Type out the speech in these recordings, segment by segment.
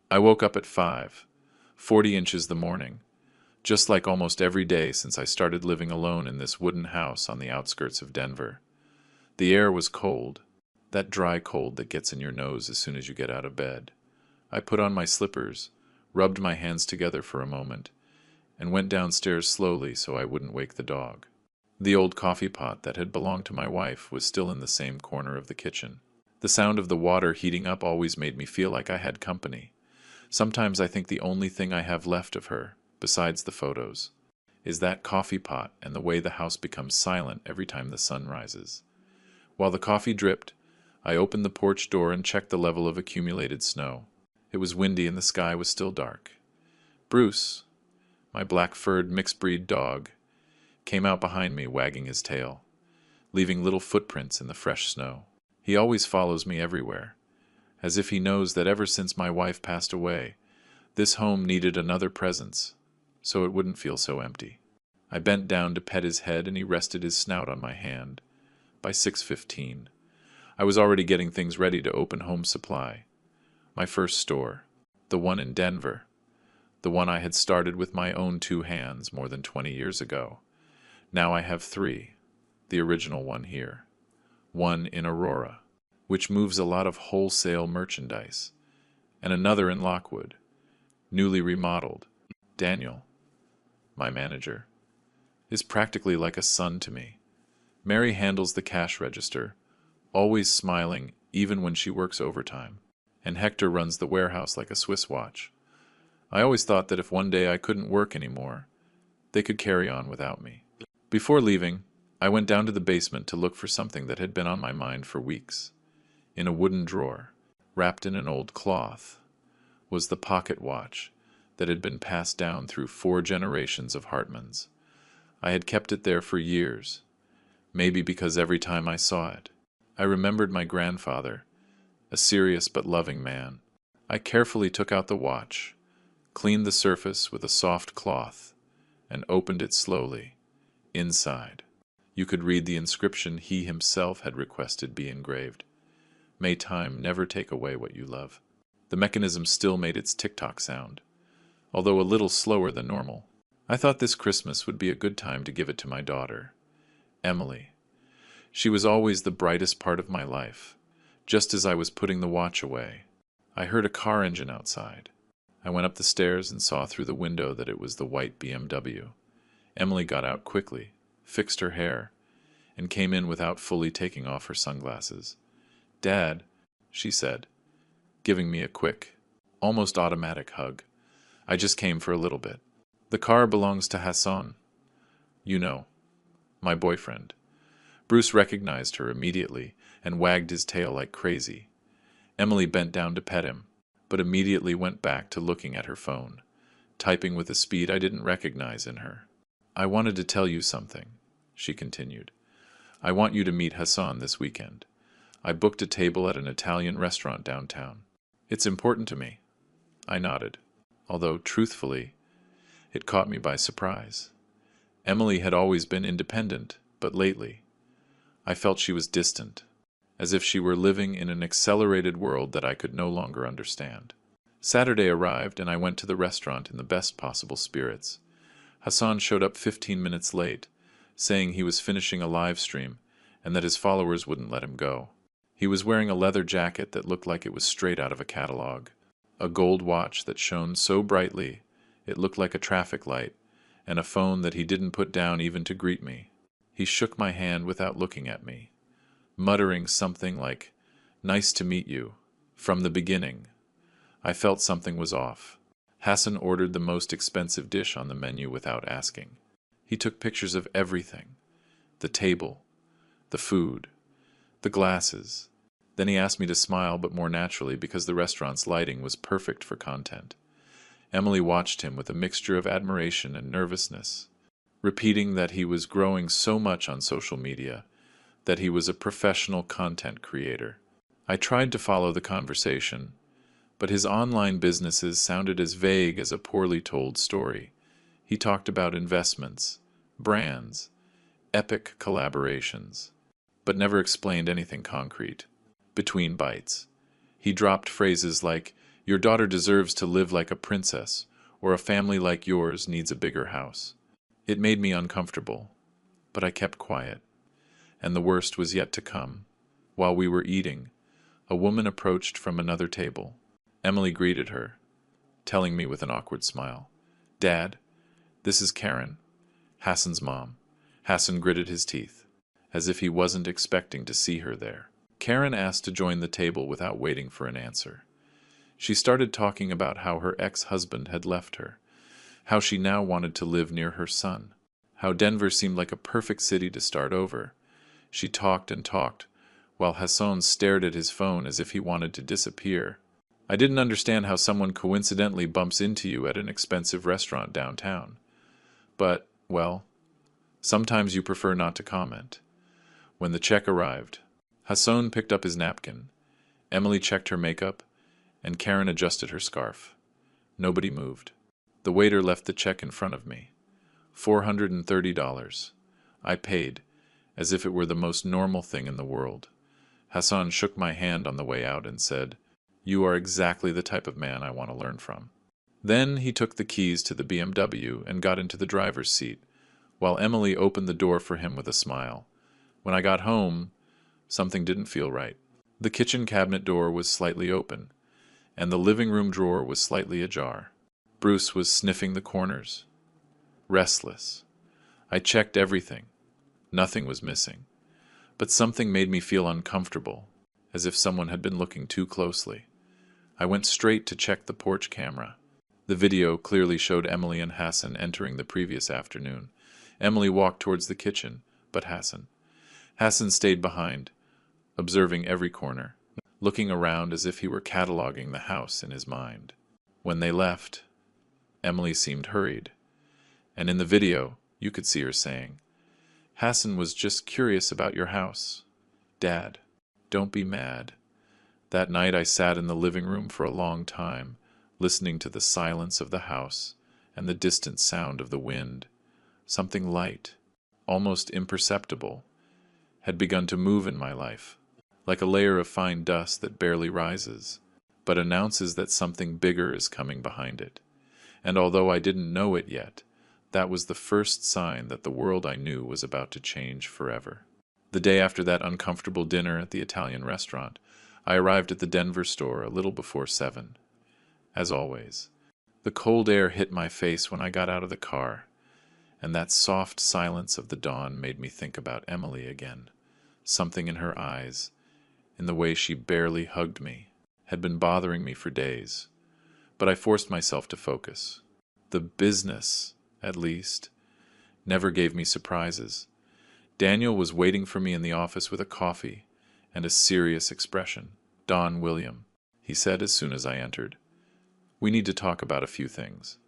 I woke up at 5, 40 inches the morning, just like almost every day since I started living alone in this wooden house on the outskirts of Denver. The air was cold, that dry cold that gets in your nose as soon as you get out of bed. I put on my slippers, rubbed my hands together for a moment, and went downstairs slowly so I wouldn't wake the dog. The old coffee pot that had belonged to my wife was still in the same corner of the kitchen. The sound of the water heating up always made me feel like I had company. Sometimes I think the only thing I have left of her, besides the photos, is that coffee pot and the way the house becomes silent every time the sun rises. While the coffee dripped, I opened the porch door and checked the level of accumulated snow. It was windy and the sky was still dark. Bruce, my black-furred mixed-breed dog, came out behind me wagging his tail, leaving little footprints in the fresh snow. He always follows me everywhere, as if he knows that ever since my wife passed away, this home needed another presence, so it wouldn't feel so empty. I bent down to pet his head and he rested his snout on my hand. By 6:15, I was already getting things ready to open Home Supply, my first store, the one in Denver, the one I had started with my own 2 hands more than 20 years ago. Now I have 3, the original one here, one in Aurora, which moves a lot of wholesale merchandise, and another in Lockwood, newly remodeled. Daniel, my manager, is practically like a son to me. Mary handles the cash register, always smiling even when she works overtime, and Hector runs the warehouse like a Swiss watch. I always thought that if one day I couldn't work anymore, they could carry on without me. Before leaving, I went down to the basement to look for something that had been on my mind for weeks. In a wooden drawer, wrapped in an old cloth, was the pocket watch that had been passed down through 4 generations of Hartmans. I had kept it there for years, maybe because every time I saw it, I remembered my grandfather, a serious but loving man. I carefully took out the watch, cleaned the surface with a soft cloth, and opened it slowly. Inside, you could read the inscription he himself had requested be engraved. May time never take away what you love. The mechanism still made its tick-tock sound, although a little slower than normal. I thought this Christmas would be a good time to give it to my daughter, Emily. She was always the brightest part of my life. Just as I was putting the watch away, I heard a car engine outside. I went up the stairs and saw through the window that it was the white BMW. Emily got out quickly, fixed her hair, and came in without fully taking off her sunglasses. "Dad," she said, giving me a quick, almost automatic hug. "I just came for a little bit. The car belongs to Hassan. You know, my boyfriend." Bruce recognized her immediately and wagged his tail like crazy. Emily bent down to pet him, but immediately went back to looking at her phone, typing with a speed I didn't recognize in her. "I wanted to tell you something," she continued. "I want you to meet Hassan this weekend. I booked a table at an Italian restaurant downtown. It's important to me." I nodded, although, truthfully, it caught me by surprise. Emily had always been independent, but lately, I felt she was distant, as if she were living in an accelerated world that I could no longer understand. Saturday arrived, and I went to the restaurant in the best possible spirits. Hassan showed up 15 minutes late, saying he was finishing a live stream and that his followers wouldn't let him go. He was wearing a leather jacket that looked like it was straight out of a catalog, a gold watch that shone so brightly it looked like a traffic light, and a phone that he didn't put down even to greet me. He shook my hand without looking at me, muttering something like, "Nice to meet you," from the beginning. I felt something was off. Hassan ordered the most expensive dish on the menu without asking. He took pictures of everything: the table, the food, the glasses. Then he asked me to smile, but more naturally because the restaurant's lighting was perfect for content. Emily watched him with a mixture of admiration and nervousness, repeating that he was growing so much on social media, that he was a professional content creator. I tried to follow the conversation, but his online businesses sounded as vague as a poorly told story. He talked about investments, brands, epic collaborations, but never explained anything concrete. Between bites, he dropped phrases like, Your daughter deserves to live like a princess, or a family like yours needs a bigger house. It made me uncomfortable, but I kept quiet. And the worst was yet to come. While we were eating, a woman approached from another table. Emily greeted her, telling me with an awkward smile, "Dad, this is Karen, Hassan's mom." Hassan gritted his teeth, as if he wasn't expecting to see her there. Karen asked to join the table without waiting for an answer. She started talking about how her ex-husband had left her, how she now wanted to live near her son, how Denver seemed like a perfect city to start over. She talked and talked, while Hassan stared at his phone as if he wanted to disappear. I didn't understand how someone coincidentally bumps into you at an expensive restaurant downtown. But, well, sometimes you prefer not to comment. When the check arrived, Hassan picked up his napkin. Emily checked her makeup, and Karen adjusted her scarf. Nobody moved. The waiter left the check in front of me. $430. I paid, as if it were the most normal thing in the world. Hassan shook my hand on the way out and said, "You are exactly the type of man I want to learn from." Then he took the keys to the BMW and got into the driver's seat, while Emily opened the door for him with a smile. When I got home, something didn't feel right. The kitchen cabinet door was slightly open, and the living room drawer was slightly ajar. Bruce was sniffing the corners, restless. I checked everything. Nothing was missing. But something made me feel uncomfortable, as if someone had been looking too closely. I went straight to check the porch camera. The video clearly showed Emily and Hassan entering the previous afternoon. Emily walked towards the kitchen, but Hassan stayed behind, observing every corner, looking around as if he were cataloging the house in his mind. When they left, Emily seemed hurried, and in the video, you could see her saying, "Hassan was just curious about your house. Dad, don't be mad." That night I sat in the living room for a long time, listening to the silence of the house and the distant sound of the wind. Something light, almost imperceptible, had begun to move in my life, like a layer of fine dust that barely rises, but announces that something bigger is coming behind it. And although I didn't know it yet, that was the first sign that the world I knew was about to change forever. The day after that uncomfortable dinner at the Italian restaurant, I arrived at the Denver store a little before 7. As always, the cold air hit my face when I got out of the car, and that soft silence of the dawn made me think about Emily again. Something in her eyes, in the way she barely hugged me, had been bothering me for days. But I forced myself to focus. The business, at least, never gave me surprises. Daniel was waiting for me in the office with a coffee and a serious expression. "Don William," he said as soon as I entered. "We need to talk about a few things."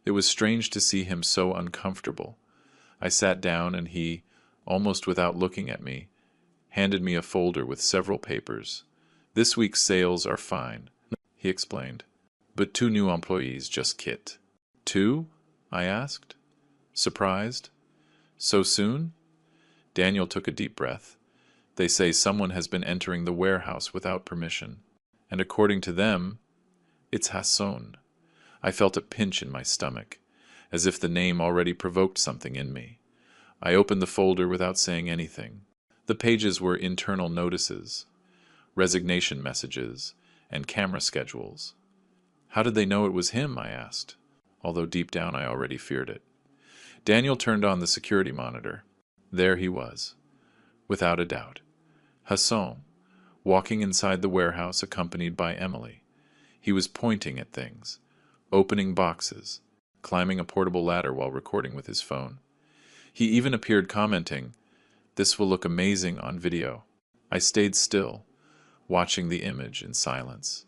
It was strange to see him so uncomfortable. I sat down and he, almost without looking at me, handed me a folder with several papers. "This week's sales are fine," he explained, "but 2 new employees just quit." "2?" I asked, surprised. "So soon?" Daniel took a deep breath. "They say someone has been entering the warehouse without permission, and according to them, it's Hassan." I felt a pinch in my stomach, as if the name already provoked something in me. I opened the folder without saying anything. The pages were internal notices, resignation messages, and camera schedules. How did they know it was him, I asked, although deep down I already feared it. Daniel turned on the security monitor. There he was, without a doubt. Hassan, walking inside the warehouse accompanied by Emily. He was pointing at things, opening boxes, climbing a portable ladder while recording with his phone. He even appeared commenting, "This will look amazing on video." I stayed still, watching the image in silence.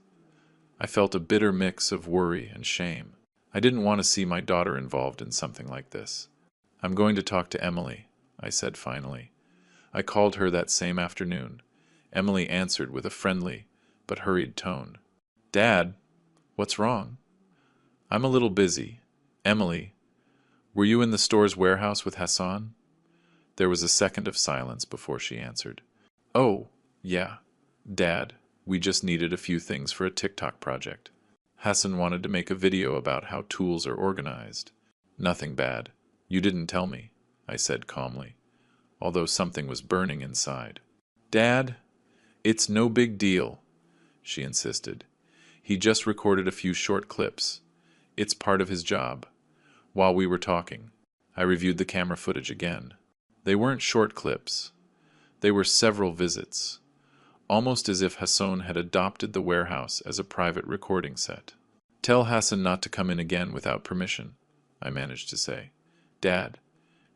I felt a bitter mix of worry and shame. I didn't want to see my daughter involved in something like this. "I'm going to talk to Emily," I said finally. I called her that same afternoon. Emily answered with a friendly but hurried tone. "Dad, what's wrong?" "I'm a little busy. Emily, were you in the store's warehouse with Hassan?" There was a second of silence before she answered. "Oh, yeah. Dad, we just needed a few things for a TikTok project." Hassan wanted to make a video about how tools are organized. Nothing bad. You didn't tell me, I said calmly, although something was burning inside. Dad, it's no big deal, she insisted. He just recorded a few short clips. It's part of his job. While we were talking, I reviewed the camera footage again. They weren't short clips. They were several visits, almost as if Hassan had adopted the warehouse as a private recording set. Tell Hassan not to come in again without permission, I managed to say. Dad,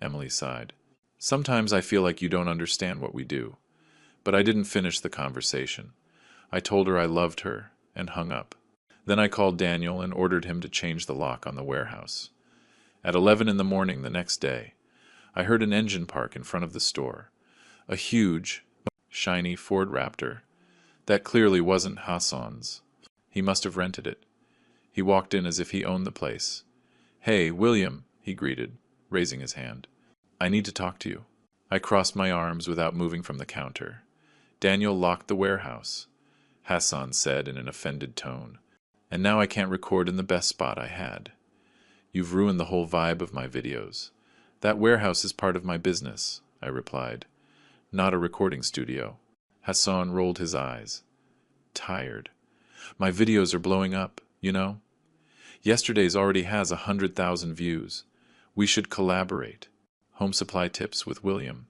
Emily sighed. Sometimes I feel like you don't understand what we do. But I didn't finish the conversation. I told her I loved her and hung up. Then I called Daniel and ordered him to change the lock on the warehouse. At 11 in the morning the next day, I heard an engine park in front of the store. A huge, shiny Ford Raptor. That clearly wasn't Hassan's. He must have rented it. He walked in as if he owned the place. Hey, William, he greeted, raising his hand. I need to talk to you. I crossed my arms without moving from the counter. Daniel locked the warehouse, Hassan said in an offended tone. And now I can't record in the best spot I had. You've ruined the whole vibe of my videos. That warehouse is part of my business, I replied. Not a recording studio. Hassan rolled his eyes. Tired. My videos are blowing up, you know? Yesterday's already has 100,000 views. We should collaborate. Home supply tips with William.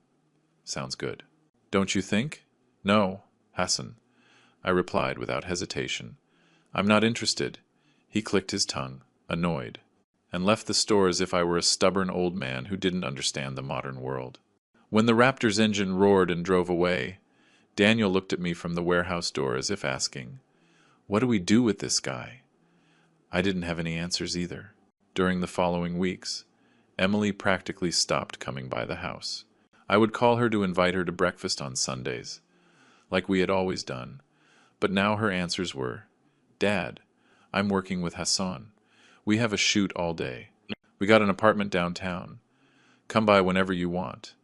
Sounds good. Don't you think? No, Hassan, I replied without hesitation. I'm not interested. He clicked his tongue, annoyed, and left the store as if I were a stubborn old man who didn't understand the modern world. When the Raptor's engine roared and drove away, Daniel looked at me from the warehouse door as if asking, what do we do with this guy? I didn't have any answers either. During the following weeks, Emily practically stopped coming by the house. I would call her to invite her to breakfast on Sundays, like we had always done, but now her answers were, Dad, I'm working with Hassan. We have a shoot all day. We got an apartment downtown. Come by whenever you want.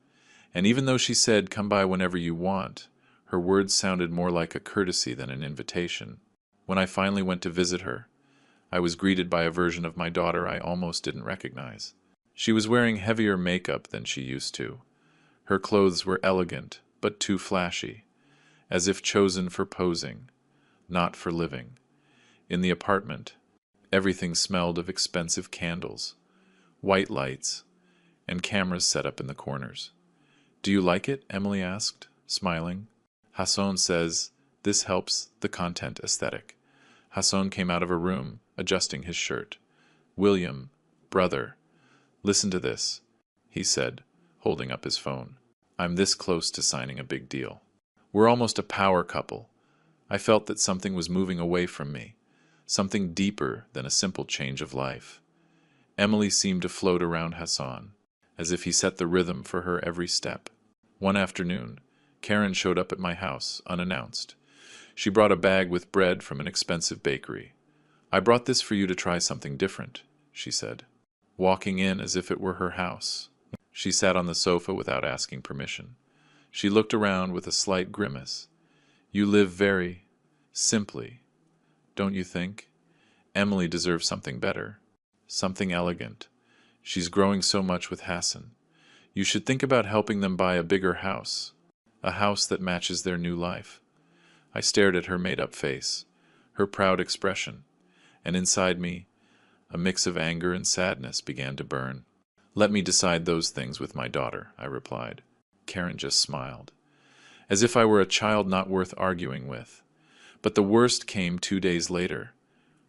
And even though she said, come by whenever you want, her words sounded more like a courtesy than an invitation. When I finally went to visit her, I was greeted by a version of my daughter I almost didn't recognize. She was wearing heavier makeup than she used to. Her clothes were elegant, but too flashy, as if chosen for posing, not for living. In the apartment, everything smelled of expensive candles, white lights, and cameras set up in the corners. Do you like it? Emily asked, smiling. Hassan says, this helps the content aesthetic. Hassan came out of a room, adjusting his shirt. William, brother, listen to this, he said, holding up his phone. I'm this close to signing a big deal. We're almost a power couple. I felt that something was moving away from me, something deeper than a simple change of life. Emily seemed to float around Hassan, as if he set the rhythm for her every step. One afternoon, Karen showed up at my house, unannounced. She brought a bag with bread from an expensive bakery. I brought this for you to try something different, she said, walking in as if it were her house. She sat on the sofa without asking permission. She looked around with a slight grimace. You live very simply, don't you think? Emily deserves something better, something elegant. She's growing so much with Hassan. You should think about helping them buy a bigger house, a house that matches their new life. I stared at her made-up face, her proud expression, and inside me, a mix of anger and sadness began to burn. Let me decide those things with my daughter, I replied. Karen just smiled, as if I were a child not worth arguing with. But the worst came 2 days later,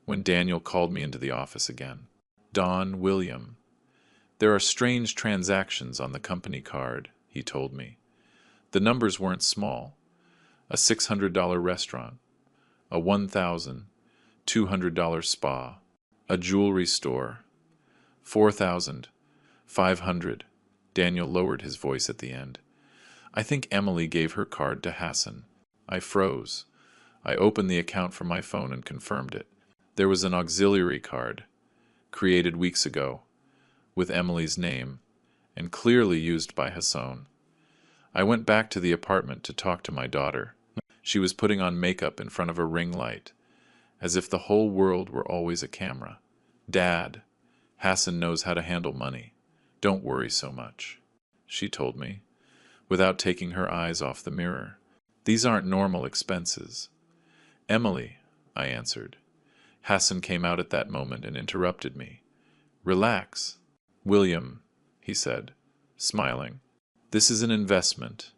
when Daniel called me into the office again. Don William. There are strange transactions on the company card, he told me. The numbers weren't small. A $600 restaurant, a $1,200 spa, a jewelry store, $4,500. Daniel lowered his voice at the end. I think Emily gave her card to Hassan. I froze. I opened the account from my phone and confirmed it. There was an auxiliary card, created weeks ago, with Emily's name, and clearly used by Hassan. I went back to the apartment to talk to my daughter. She was putting on makeup in front of a ring light, as if the whole world were always a camera. "Dad, Hassan knows how to handle money. Don't worry so much," she told me, without taking her eyes off the mirror. "These aren't normal expenses." "Emily," I answered. Hassan came out at that moment and interrupted me. "Relax." "William," he said, smiling. "This is an investment.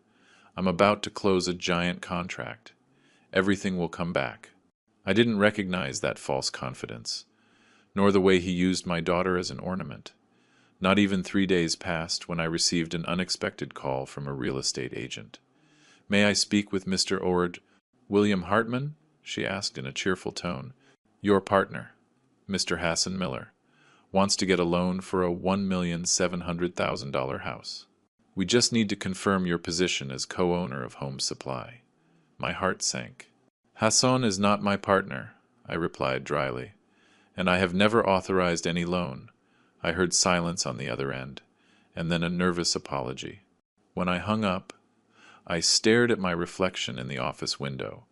I'm about to close a giant contract. Everything will come back." I didn't recognize that false confidence, nor the way he used my daughter as an ornament. Not even 3 days passed when I received an unexpected call from a real estate agent. "May I speak with Mr. Ord William Hartman?" she asked in a cheerful tone. "Your partner, Mr. Hassan Miller, wants to get a loan for a $1,700,000 house. We just need to confirm your position as co-owner of Home Supply." My heart sank. "Hassan is not my partner," I replied dryly, "and I have never authorized any loan." I heard silence on the other end, and then a nervous apology. When I hung up, I stared at my reflection in the office window.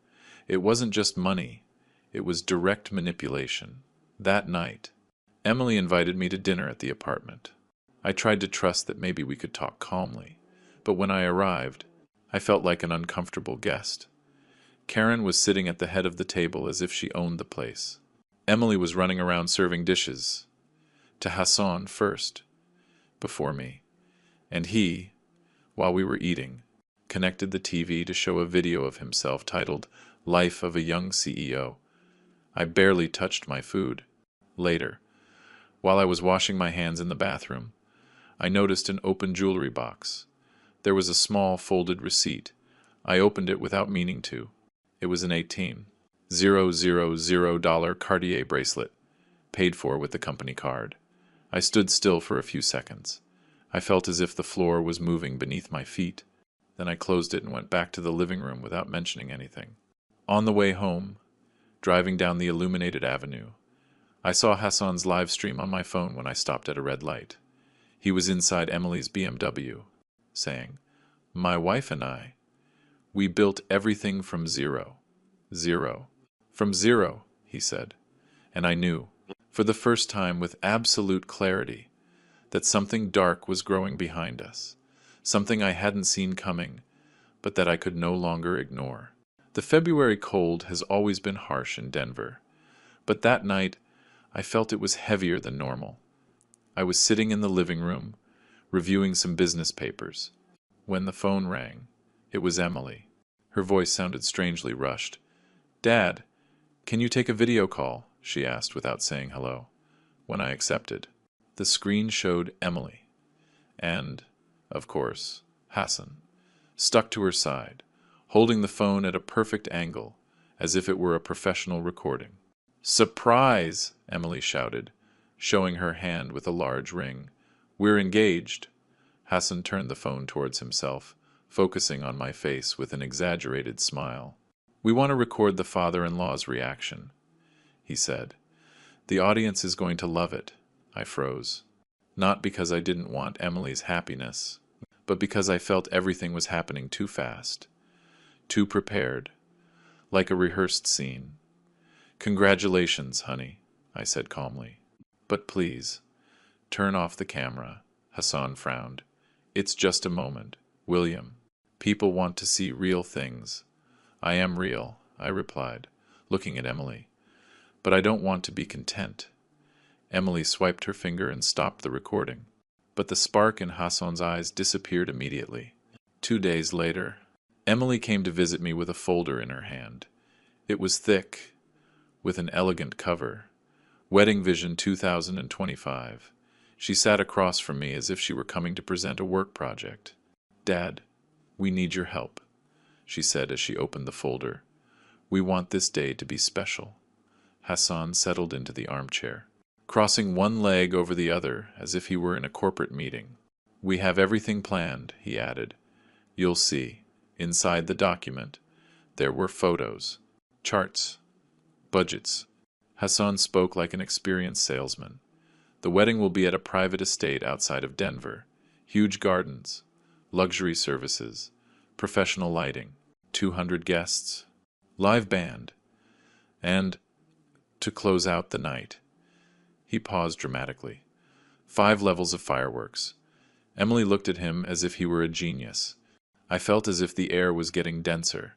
It wasn't just money, it was direct manipulation. That night, Emily invited me to dinner at the apartment. I tried to trust that maybe we could talk calmly, but when I arrived, I felt like an uncomfortable guest. Karen was sitting at the head of the table as if she owned the place. Emily was running around serving dishes. To Hassan first, before me. And he, while we were eating, connected the TV to show a video of himself titled "Life of a Young CEO." I barely touched my food. Later, while I was washing my hands in the bathroom, I noticed an open jewelry box. There was a small folded receipt. I opened it without meaning to. It was an $18,000 Cartier bracelet, paid for with the company card. I stood still for a few seconds. I felt as if the floor was moving beneath my feet. Then I closed it and went back to the living room without mentioning anything. On the way home, driving down the illuminated avenue, I saw Hassan's live stream on my phone when I stopped at a red light. He was inside Emily's BMW, saying, "My wife and I, we built everything from zero. Zero. From zero," he said. And I knew, for the first time with absolute clarity, that something dark was growing behind us, something I hadn't seen coming, but that I could no longer ignore. The February cold has always been harsh in Denver, but that night I felt it was heavier than normal. I was sitting in the living room, reviewing some business papers, when the phone rang. It was Emily. Her voice sounded strangely rushed. "Dad, can you take a video call?" she asked without saying hello. When I accepted, the screen showed Emily and, of course, Hassan, stuck to her side, holding the phone at a perfect angle, as if it were a professional recording. "Surprise!" Emily shouted, showing her hand with a large ring. "We're engaged." Hassan turned the phone towards himself, focusing on my face with an exaggerated smile. "We want to record the father-in-law's reaction," he said. "The audience is going to love it." I froze. Not because I didn't want Emily's happiness, but because I felt everything was happening too fast, too prepared, like a rehearsed scene. "Congratulations, honey," I said calmly. "But please, turn off the camera." Hassan frowned. "It's just a moment, William. People want to see real things." "I am real," I replied, looking at Emily. "But I don't want to be content." Emily swiped her finger and stopped the recording. But the spark in Hassan's eyes disappeared immediately. 2 days later, Emily came to visit me with a folder in her hand. It was thick, with an elegant cover. Wedding Vision 2025. She sat across from me as if she were coming to present a work project. "Dad, we need your help," she said as she opened the folder. "We want this day to be special." Hassan settled into the armchair, crossing one leg over the other as if he were in a corporate meeting. "We have everything planned," he added. "You'll see, inside the document, there were photos, charts, budgets." Hassan spoke like an experienced salesman. "The wedding will be at a private estate outside of Denver. Huge gardens, luxury services, professional lighting, 200 guests, live band, and to close out the night. He paused dramatically. 5 levels of fireworks. Emily looked at him as if he were a genius. I felt as if the air was getting denser.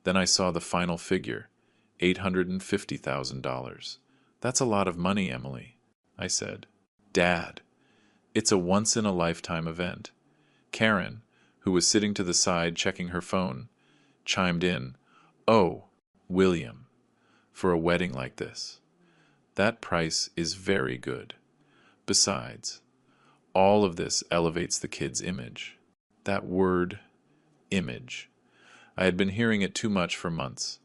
Then I saw the final figure, $850,000. That's a lot of money, Emily, I said. Dad, it's a once-in-a-lifetime event. Karen, who was sitting to the side checking her phone, chimed in, "Oh, William, for a wedding like this. That price is very good. Besides, all of this elevates the kid's image." That word, image. I had been hearing it too much for months.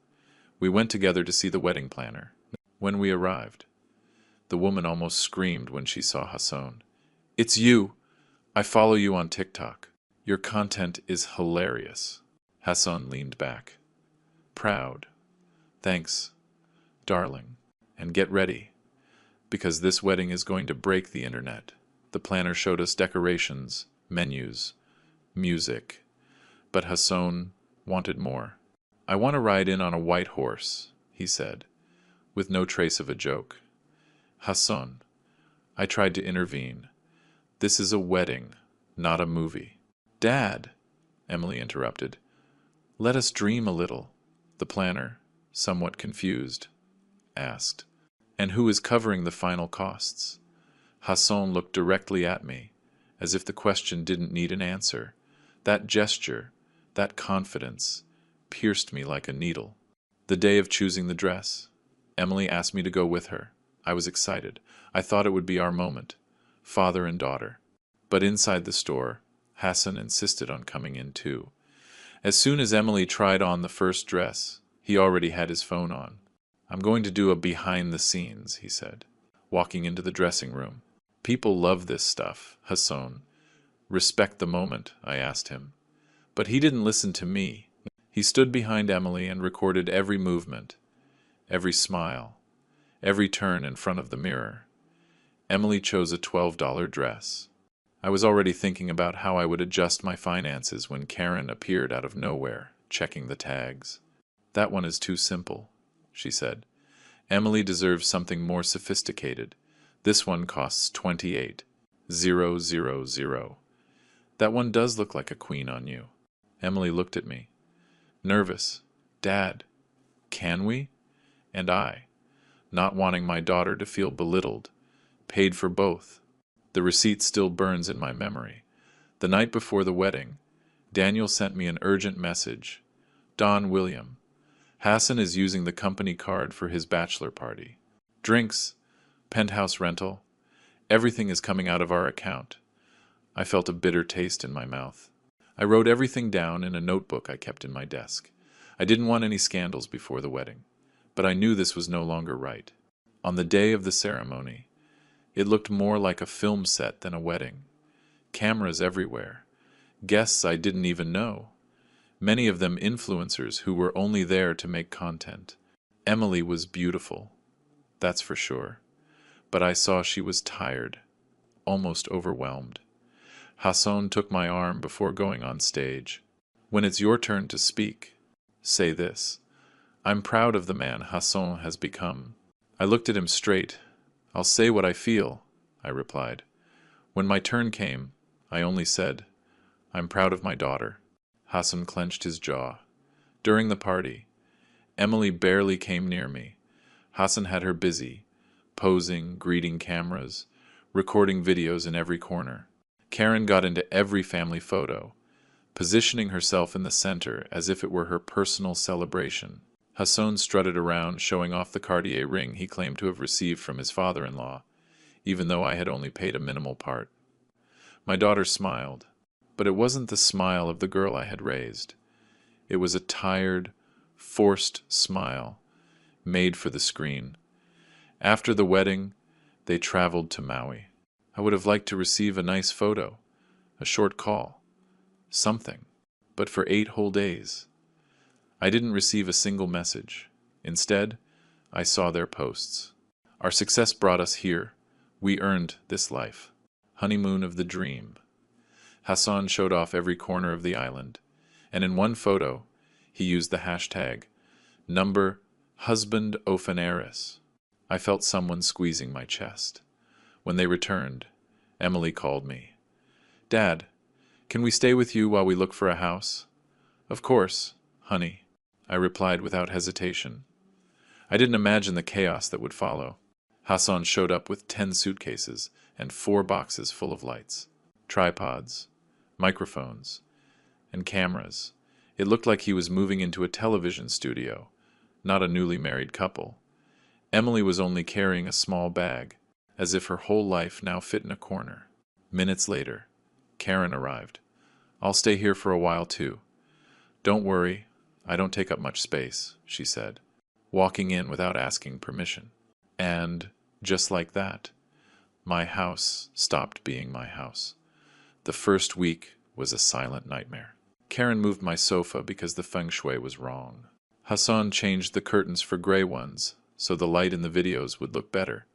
We went together to see the wedding planner. When we arrived, the woman almost screamed when she saw Hassan. "It's you! I follow you on TikTok. Your content is hilarious." Hassan leaned back. Proud. "Thanks, darling. And get ready, because this wedding is going to break the internet." The planner showed us decorations, menus, music. But Hassan wanted more. "I want to ride in on a white horse," he said, with no trace of a joke. "Hassan," I tried to intervene. "This is a wedding, not a movie." "Dad," Emily interrupted, "let us dream a little." The planner, somewhat confused, asked, "And who is covering the final costs?" Hassan looked directly at me, as if the question didn't need an answer. That gesture, that confidence, pierced me like a needle. The day of choosing the dress, Emily asked me to go with her. I was excited. I thought it would be our moment, father and daughter. But inside the store, Hassan insisted on coming in too. As soon as Emily tried on the first dress, he already had his phone on. "I'm going to do a behind the scenes," he said, walking into the dressing room. "People love this stuff, Hassan. Respect the moment," I asked him. But he didn't listen to me. He stood behind Emily and recorded every movement, every smile, every turn in front of the mirror. Emily chose a $12 dress. I was already thinking about how I would adjust my finances when Karen appeared out of nowhere, checking the tags. "That one is too simple," she said. "Emily deserves something more sophisticated. This one costs $28,000. That one does look like a queen on you." Emily looked at me, nervous. "Dad, can we?" And I, not wanting my daughter to feel belittled, paid for both. The receipt still burns in my memory. The night before the wedding, Daniel sent me an urgent message. "Don William, Hassan is using the company card for his bachelor party. Drinks, penthouse rental, everything is coming out of our account." I felt a bitter taste in my mouth. I wrote everything down in a notebook I kept in my desk. I didn't want any scandals before the wedding, but I knew this was no longer right. On the day of the ceremony, it looked more like a film set than a wedding. Cameras everywhere. Guests I didn't even know. Many of them influencers who were only there to make content. Emily was beautiful, that's for sure. But I saw she was tired, almost overwhelmed. Hassan took my arm before going on stage. "When it's your turn to speak, say this. I'm proud of the man Hassan has become." I looked at him straight. "I'll say what I feel," I replied. When my turn came, I only said, "I'm proud of my daughter." Hassan clenched his jaw. During the party, Emily barely came near me. Hassan had her busy, posing, greeting cameras, recording videos in every corner. Karen got into every family photo, positioning herself in the center as if it were her personal celebration. Hassan strutted around, showing off the Cartier ring he claimed to have received from his father-in-law, even though I had only paid a minimal part. My daughter smiled, but it wasn't the smile of the girl I had raised. It was a tired, forced smile, made for the screen. After the wedding, they traveled to Maui. I would have liked to receive a nice photo, a short call, something, but for 8 whole days. I didn't receive a single message. Instead, I saw their posts. "Our success brought us here. We earned this life. Honeymoon of the dream." Hassan showed off every corner of the island, and in one photo, he used the hashtag #HusbandOfenaris. I felt someone squeezing my chest. When they returned, Emily called me. "Dad, can we stay with you while we look for a house?" "Of course, honey," I replied without hesitation. I didn't imagine the chaos that would follow. Hassan showed up with 10 suitcases and 4 boxes full of lights, tripods, microphones, and cameras. It looked like he was moving into a television studio, not a newly married couple. Emily was only carrying a small bag, as if her whole life now fit in a corner. Minutes later, Karen arrived. "I'll stay here for a while too." "Don't worry, I don't take up much space," she said, walking in without asking permission. And, just like that, my house stopped being my house. The first week was a silent nightmare. Karen moved my sofa because the feng shui was wrong. Hassan changed the curtains for gray ones, so the light in the videos would look better.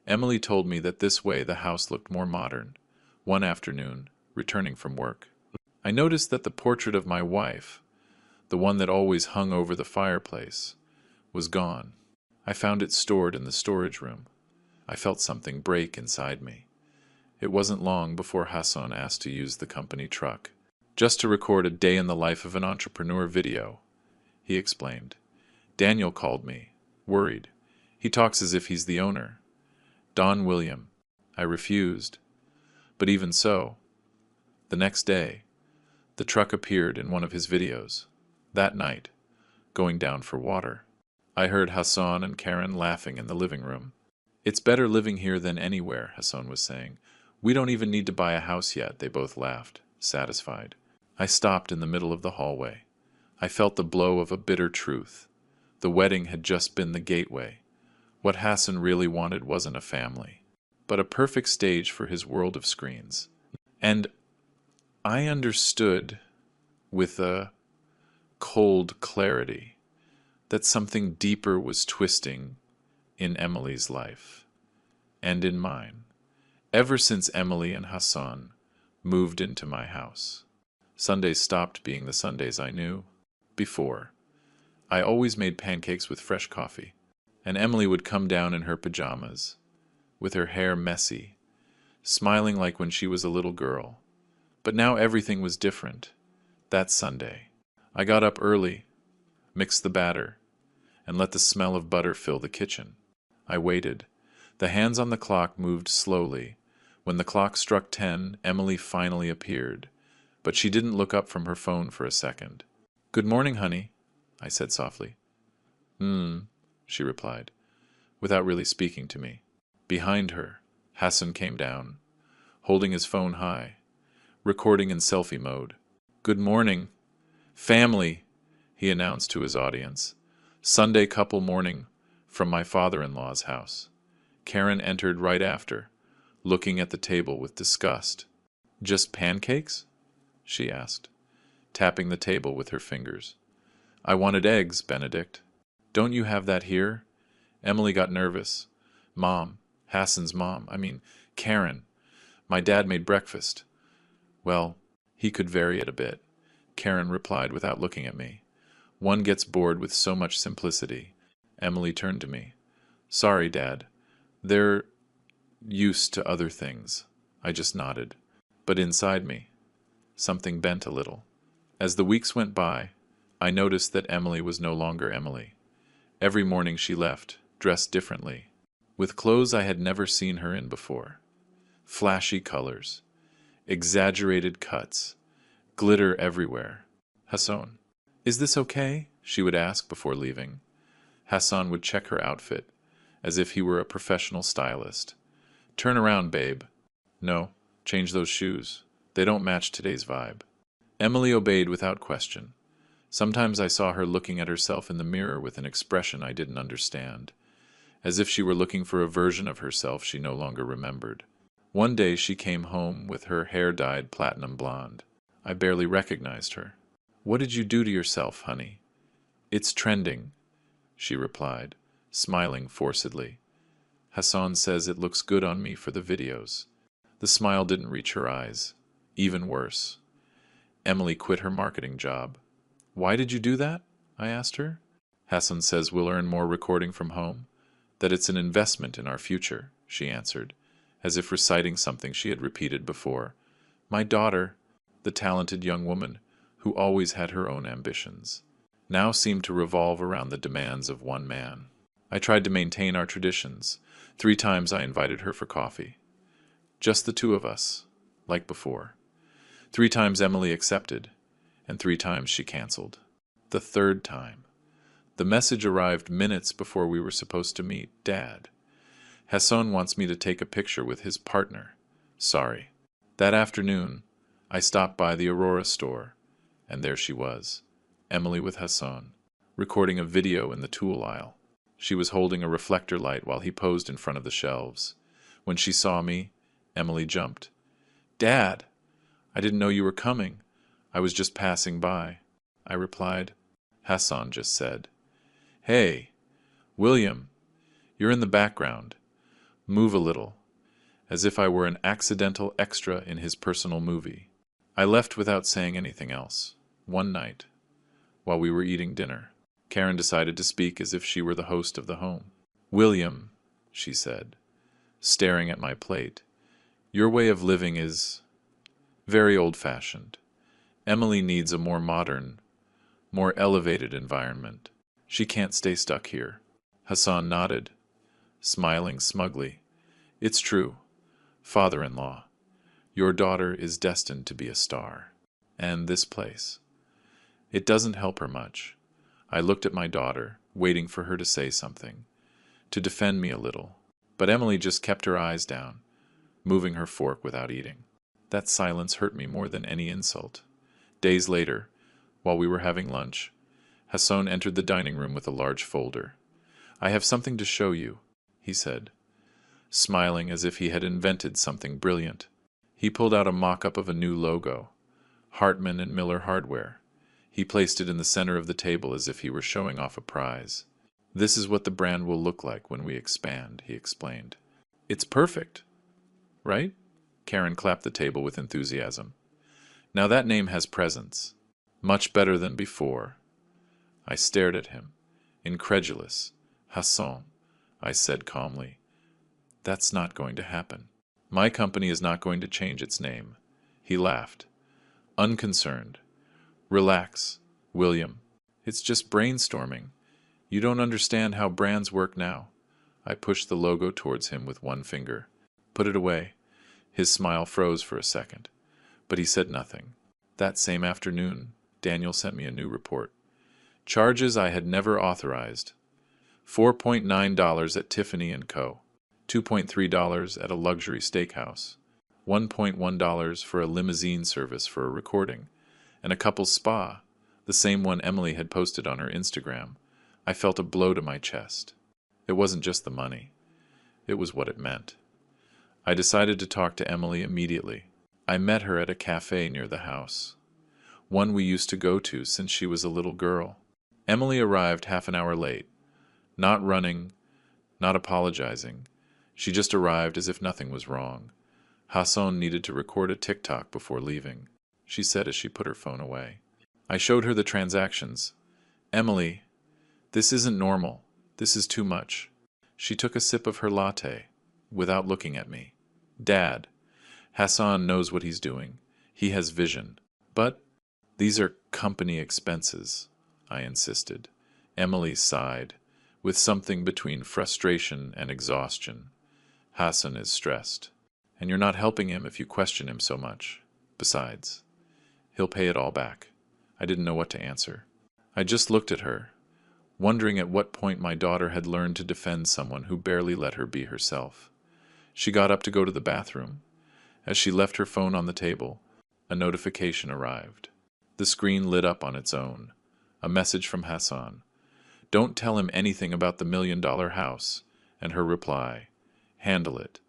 Emily told me that this way the house looked more modern. One afternoon, returning from work, I noticed that the portrait of my wife, the one that always hung over the fireplace, was gone. I found it stored in the storage room. I felt something break inside me. It wasn't long before Hassan asked to use the company truck, just to record a day in the life of an entrepreneur video. He explained. "Daniel called me, worried. He talks as if he's the owner. Don William." I refused. But even so, the next day, the truck appeared in one of his videos. That night, going down for water. I heard Hassan and Karen laughing in the living room. "It's better living here than anywhere," Hassan was saying. "We don't even need to buy a house yet," they both laughed, satisfied. I stopped in the middle of the hallway. I felt the blow of a bitter truth. The wedding had just been the gateway. What Hassan really wanted wasn't a family, but a perfect stage for his world of screens. And I understood with a cold clarity that something deeper was twisting in Emily's life, and in mine, ever since Emily and Hassan moved into my house. Sundays stopped being the Sundays I knew. Before, I always made pancakes with fresh coffee, and Emily would come down in her pajamas, with her hair messy, smiling like when she was a little girl. But now everything was different. That Sunday, I got up early, mixed the batter, and let the smell of butter fill the kitchen. I waited. The hands on the clock moved slowly. When the clock struck 10, Emily finally appeared, but she didn't look up from her phone for a second. "Good morning, honey," I said softly. She replied, without really speaking to me. Behind her, Hassan came down, holding his phone high, recording in selfie mode. "Good morning, family," he announced to his audience. "Sunday couple morning from my father-in-law's house." Karen entered right after, looking at the table with disgust. "Just pancakes?" she asked, tapping the table with her fingers. "I wanted eggs, Benedict. Don't you have that here?" Emily got nervous. "Mom, Hassan's mom, Karen. My dad made breakfast." "Well, he could vary it a bit," Karen replied without looking at me. "One gets bored with so much simplicity." Emily turned to me. "Sorry, Dad. They're used to other things." I just nodded. But inside me, something bent a little. As the weeks went by, I noticed that Emily was no longer Emily. Every morning she left, dressed differently, with clothes I had never seen her in before. Flashy colors, exaggerated cuts, glitter everywhere. "Hassan, is this okay?" she would ask before leaving. Hassan would check her outfit, as if he were a professional stylist. "Turn around, babe." "No, change those shoes. They don't match today's vibe." Emily obeyed without question. Sometimes I saw her looking at herself in the mirror with an expression I didn't understand, as if she were looking for a version of herself she no longer remembered. One day she came home with her hair dyed platinum blonde. I barely recognized her. "What did you do to yourself, honey?" "It's trending," she replied, smiling forcedly. "Hassan says it looks good on me for the videos." The smile didn't reach her eyes. Even worse, Emily quit her marketing job. "Why did you do that?" I asked her. "Hassan says we'll earn more recording from home." That it's an investment in our future, she answered, as if reciting something she had repeated before. My daughter, the talented young woman who always had her own ambitions, now seemed to revolve around the demands of one man. I tried to maintain our traditions. 3 times I invited her for coffee. Just the 2 of us, like before. 3 times Emily accepted, and 3 times she canceled. The 3rd time, the message arrived minutes before we were supposed to meet. Dad, Hassan wants me to take a picture with his partner. Sorry. That afternoon, I stopped by the Aurora store, and there she was, Emily with Hassan, recording a video in the tool aisle. She was holding a reflector light while he posed in front of the shelves. When she saw me, Emily jumped. Dad, I didn't know you were coming. I was just passing by, I replied. Hassan just said, Hey, William, you're in the background. Move a little, as if I were an accidental extra in his personal movie. I left without saying anything else. One night, while we were eating dinner, Karen decided to speak as if she were the host of the home. William, she said, staring at my plate, your way of living is very old-fashioned. Emily needs a more modern, more elevated environment. She can't stay stuck here. Hassan nodded, smiling smugly. It's true, father-in-law. Your daughter is destined to be a star. And this place. It doesn't help her much. I looked at my daughter, waiting for her to say something, to defend me a little. But Emily just kept her eyes down, moving her fork without eating. That silence hurt me more than any insult. Days later, while we were having lunch, Hassan entered the dining room with a large folder. I have something to show you, he said, smiling as if he had invented something brilliant. He pulled out a mock-up of a new logo, Hartman and Miller Hardware. He placed it in the center of the table as if he were showing off a prize. This is what the brand will look like when we expand, he explained. It's perfect, right? Karen clapped the table with enthusiasm. Now that name has presence. Much better than before. I stared at him, incredulous. Hassan, I said calmly, that's not going to happen. My company is not going to change its name. He laughed, unconcerned. Relax, William. It's just brainstorming. You don't understand how brands work now. I pushed the logo towards him with one finger. Put it away. His smile froze for a second, but he said nothing. That same afternoon, Daniel sent me a new report. Charges I had never authorized. $4.9 at Tiffany & Co., $2.3 at a luxury steakhouse, $1.1 for a limousine service for a recording, and a couple's spa, the same one Emily had posted on her Instagram. I felt a blow to my chest. It wasn't just the money. It was what it meant. I decided to talk to Emily immediately. I met her at a cafe near the house, one we used to go to since she was a little girl. Emily arrived half an hour late, not running, not apologizing. She just arrived as if nothing was wrong. Hassan needed to record a TikTok before leaving, she said as she put her phone away. I showed her the transactions. Emily, this isn't normal. This is too much. She took a sip of her latte, without looking at me. Dad, Hassan knows what he's doing. He has vision. But these are company expenses, I insisted. Emily sighed, with something between frustration and exhaustion. Hassan is stressed, and you're not helping him if you question him so much. Besides, he'll pay it all back. I didn't know what to answer. I just looked at her, wondering at what point my daughter had learned to defend someone who barely let her be herself. She got up to go to the bathroom. As she left her phone on the table, a notification arrived. The screen lit up on its own. A message from Hassan. Don't tell him anything about the $1 million house. And her reply. Handle it.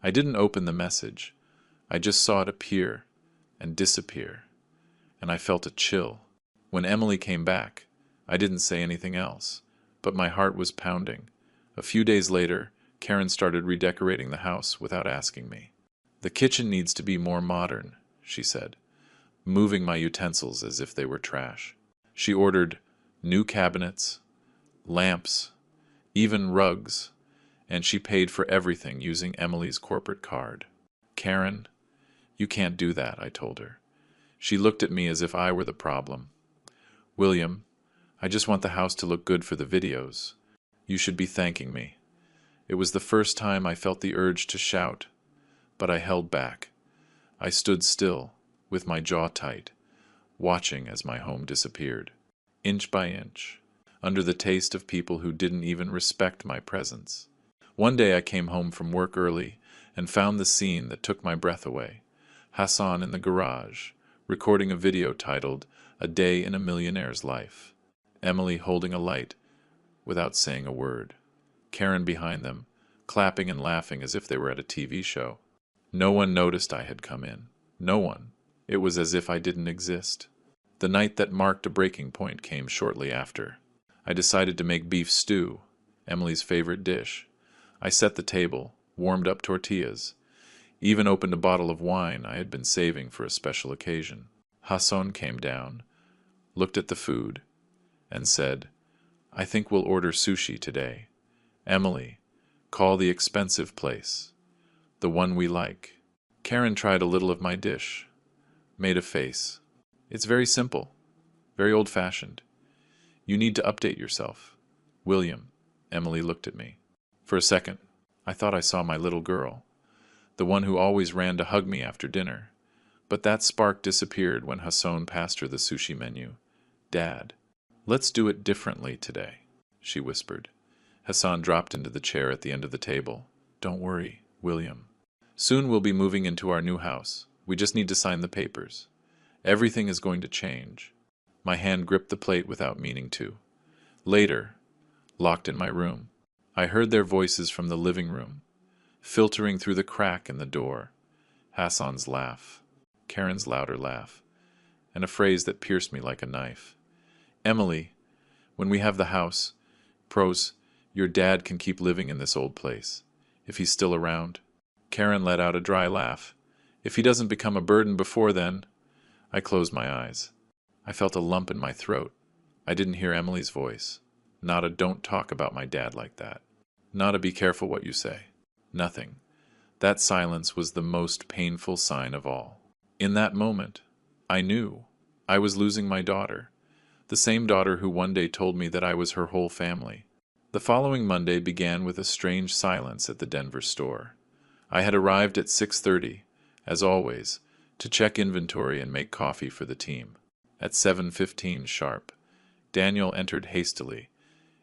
I didn't open the message. I just saw it appear and disappear. And I felt a chill. When Emily came back, I didn't say anything else, but my heart was pounding. A few days later, Karen started redecorating the house without asking me. The kitchen needs to be more modern, she said, moving my utensils as if they were trash. She ordered new cabinets, lamps, even rugs, and she paid for everything using Emily's corporate card. Karen, you can't do that, I told her. She looked at me as if I were the problem. William, I just want the house to look good for the videos. You should be thanking me. It was the first time I felt the urge to shout, but I held back. I stood still, with my jaw tight, watching as my home disappeared, inch by inch, under the taste of people who didn't even respect my presence. One day I came home from work early and found the scene that took my breath away. Hassan in the garage, recording a video titled "A Day in a Millionaire's Life." Emily holding a light without saying a word. Karen behind them, clapping and laughing as if they were at a TV show. No one noticed I had come in. No one. It was as if I didn't exist. The night that marked a breaking point came shortly after. I decided to make beef stew, Emily's favorite dish. I set the table, warmed up tortillas, even opened a bottle of wine I had been saving for a special occasion. Hassan came down, looked at the food, and said, I think we'll order sushi today. Emily, call the expensive place, the one we like. Karen tried a little of my dish, made a face. It's very simple, very old-fashioned. You need to update yourself. William, Emily looked at me. For a second, I thought I saw my little girl, the one who always ran to hug me after dinner. But that spark disappeared when Hassan passed her the sushi menu. Dad, let's do it differently today, she whispered. Hassan dropped into the chair at the end of the table. Don't worry, William. Soon we'll be moving into our new house. We just need to sign the papers. Everything is going to change. My hand gripped the plate without meaning to. Later, locked in my room, I heard their voices from the living room, filtering through the crack in the door. Hassan's laugh, Karen's louder laugh, and a phrase that pierced me like a knife. Emily, when we have the house, pros, your dad can keep living in this old place, if he's still around. Karen let out a dry laugh. If he doesn't become a burden before then. I closed my eyes. I felt a lump in my throat. I didn't hear Emily's voice. Not a don't talk about my dad like that. Not a be careful what you say. Nothing. That silence was the most painful sign of all. In that moment, I knew I was losing my daughter, the same daughter who one day told me that I was her whole family. The following Monday began with a strange silence at the Denver store. I had arrived at 6:30, as always, to check inventory and make coffee for the team. At 7:15 sharp, Daniel entered hastily,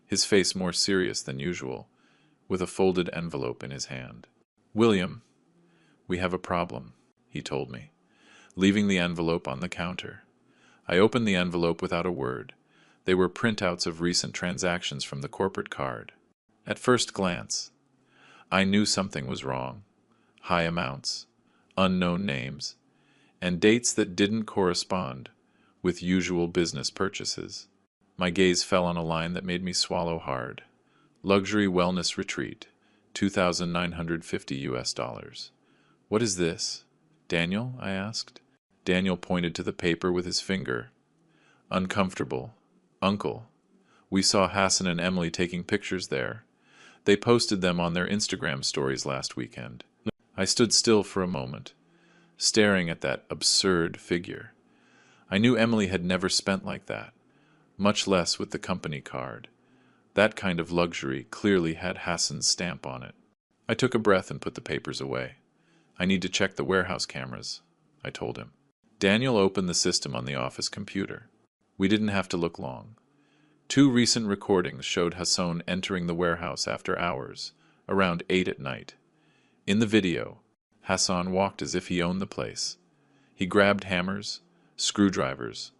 his face more serious than usual, with a folded envelope in his hand. William, we have a problem, he told me, leaving the envelope on the counter. I opened the envelope without a word. They were printouts of recent transactions from the corporate card. At first glance, I knew something was wrong. High amounts, unknown names, and dates that didn't correspond with usual business purchases. My gaze fell on a line that made me swallow hard. Luxury Wellness Retreat, $2,950. What is this? Daniel? I asked. Daniel pointed to the paper with his finger. Uncomfortable. Uncle. We saw Hassan and Emily taking pictures there. They posted them on their Instagram stories last weekend. I stood still for a moment, staring at that absurd figure. I knew Emily had never spent like that, much less with the company card. That kind of luxury clearly had Hassan's stamp on it. I took a breath and put the papers away. I need to check the warehouse cameras, I told him. Daniel opened the system on the office computer. We didn't have to look long. 2 recent recordings showed Hassan entering the warehouse after hours, around 8 at night. In the video, Hassan walked as if he owned the place. He grabbed hammers, screwdrivers,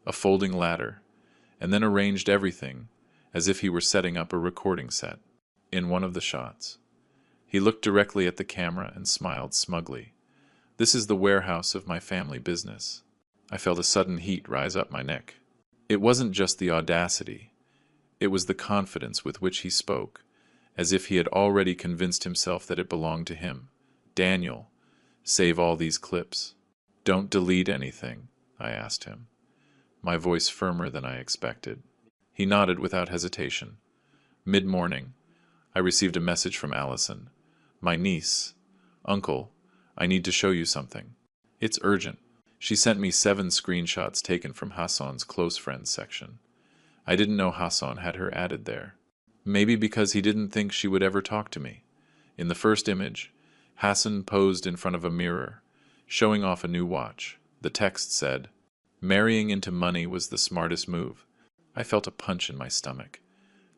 a folding ladder, and then arranged everything as if he were setting up a recording set. In one of the shots, he looked directly at the camera and smiled smugly. This is the warehouse of my family business. I felt a sudden heat rise up my neck. It wasn't just the audacity. It was the confidence with which he spoke, as if he had already convinced himself that it belonged to him. Daniel, save all these clips. Don't delete anything, I asked him, my voice firmer than I expected. He nodded without hesitation. Mid-morning, I received a message from Allison. My niece. Uncle, I need to show you something. It's urgent. She sent me 7 screenshots taken from Hassan's close friends section. I didn't know Hassan had her added there. Maybe because he didn't think she would ever talk to me. In the first image, Hassan posed in front of a mirror, showing off a new watch. The text said, "Marrying into money was the smartest move." I felt a punch in my stomach.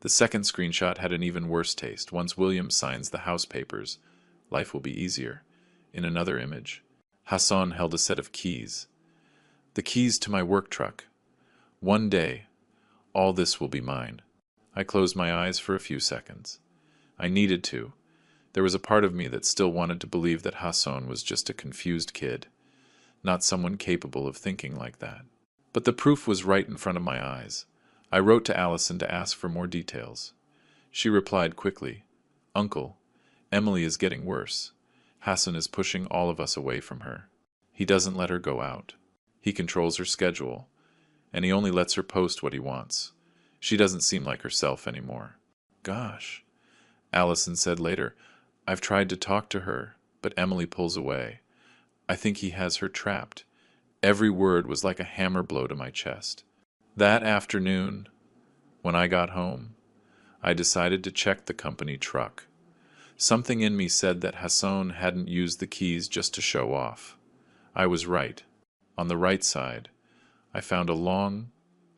The second screenshot had an even worse taste. Once William signs the house papers, life will be easier. In another image, Hassan held a set of keys. The keys to my work truck. One day, all this will be mine. I closed my eyes for a few seconds. I needed to. There was a part of me that still wanted to believe that Hassan was just a confused kid, not someone capable of thinking like that. But the proof was right in front of my eyes. I wrote to Allison to ask for more details. She replied quickly, "Uncle, Emily is getting worse. Hassan is pushing all of us away from her. He doesn't let her go out. He controls her schedule, and he only lets her post what he wants. She doesn't seem like herself anymore." "Gosh," Allison said later, "I've tried to talk to her, but Emily pulls away. I think he has her trapped." Every word was like a hammer blow to my chest. That afternoon, when I got home, I decided to check the company truck. Something in me said that Hassan hadn't used the keys just to show off. I was right. On the right side, I found a long,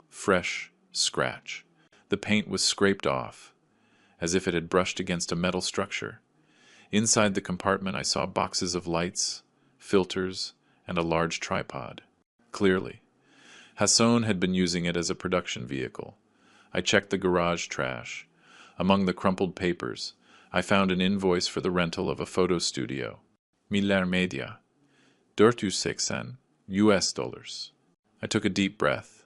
fresh scratch. The paint was scraped off, as if it had brushed against a metal structure. Inside the compartment, I saw boxes of lights, filters, and a large tripod. Clearly, Hassan had been using it as a production vehicle. I checked the garage trash. Among the crumpled papers, I found an invoice for the rental of a photo studio. Miller Media. $460 US. I took a deep breath.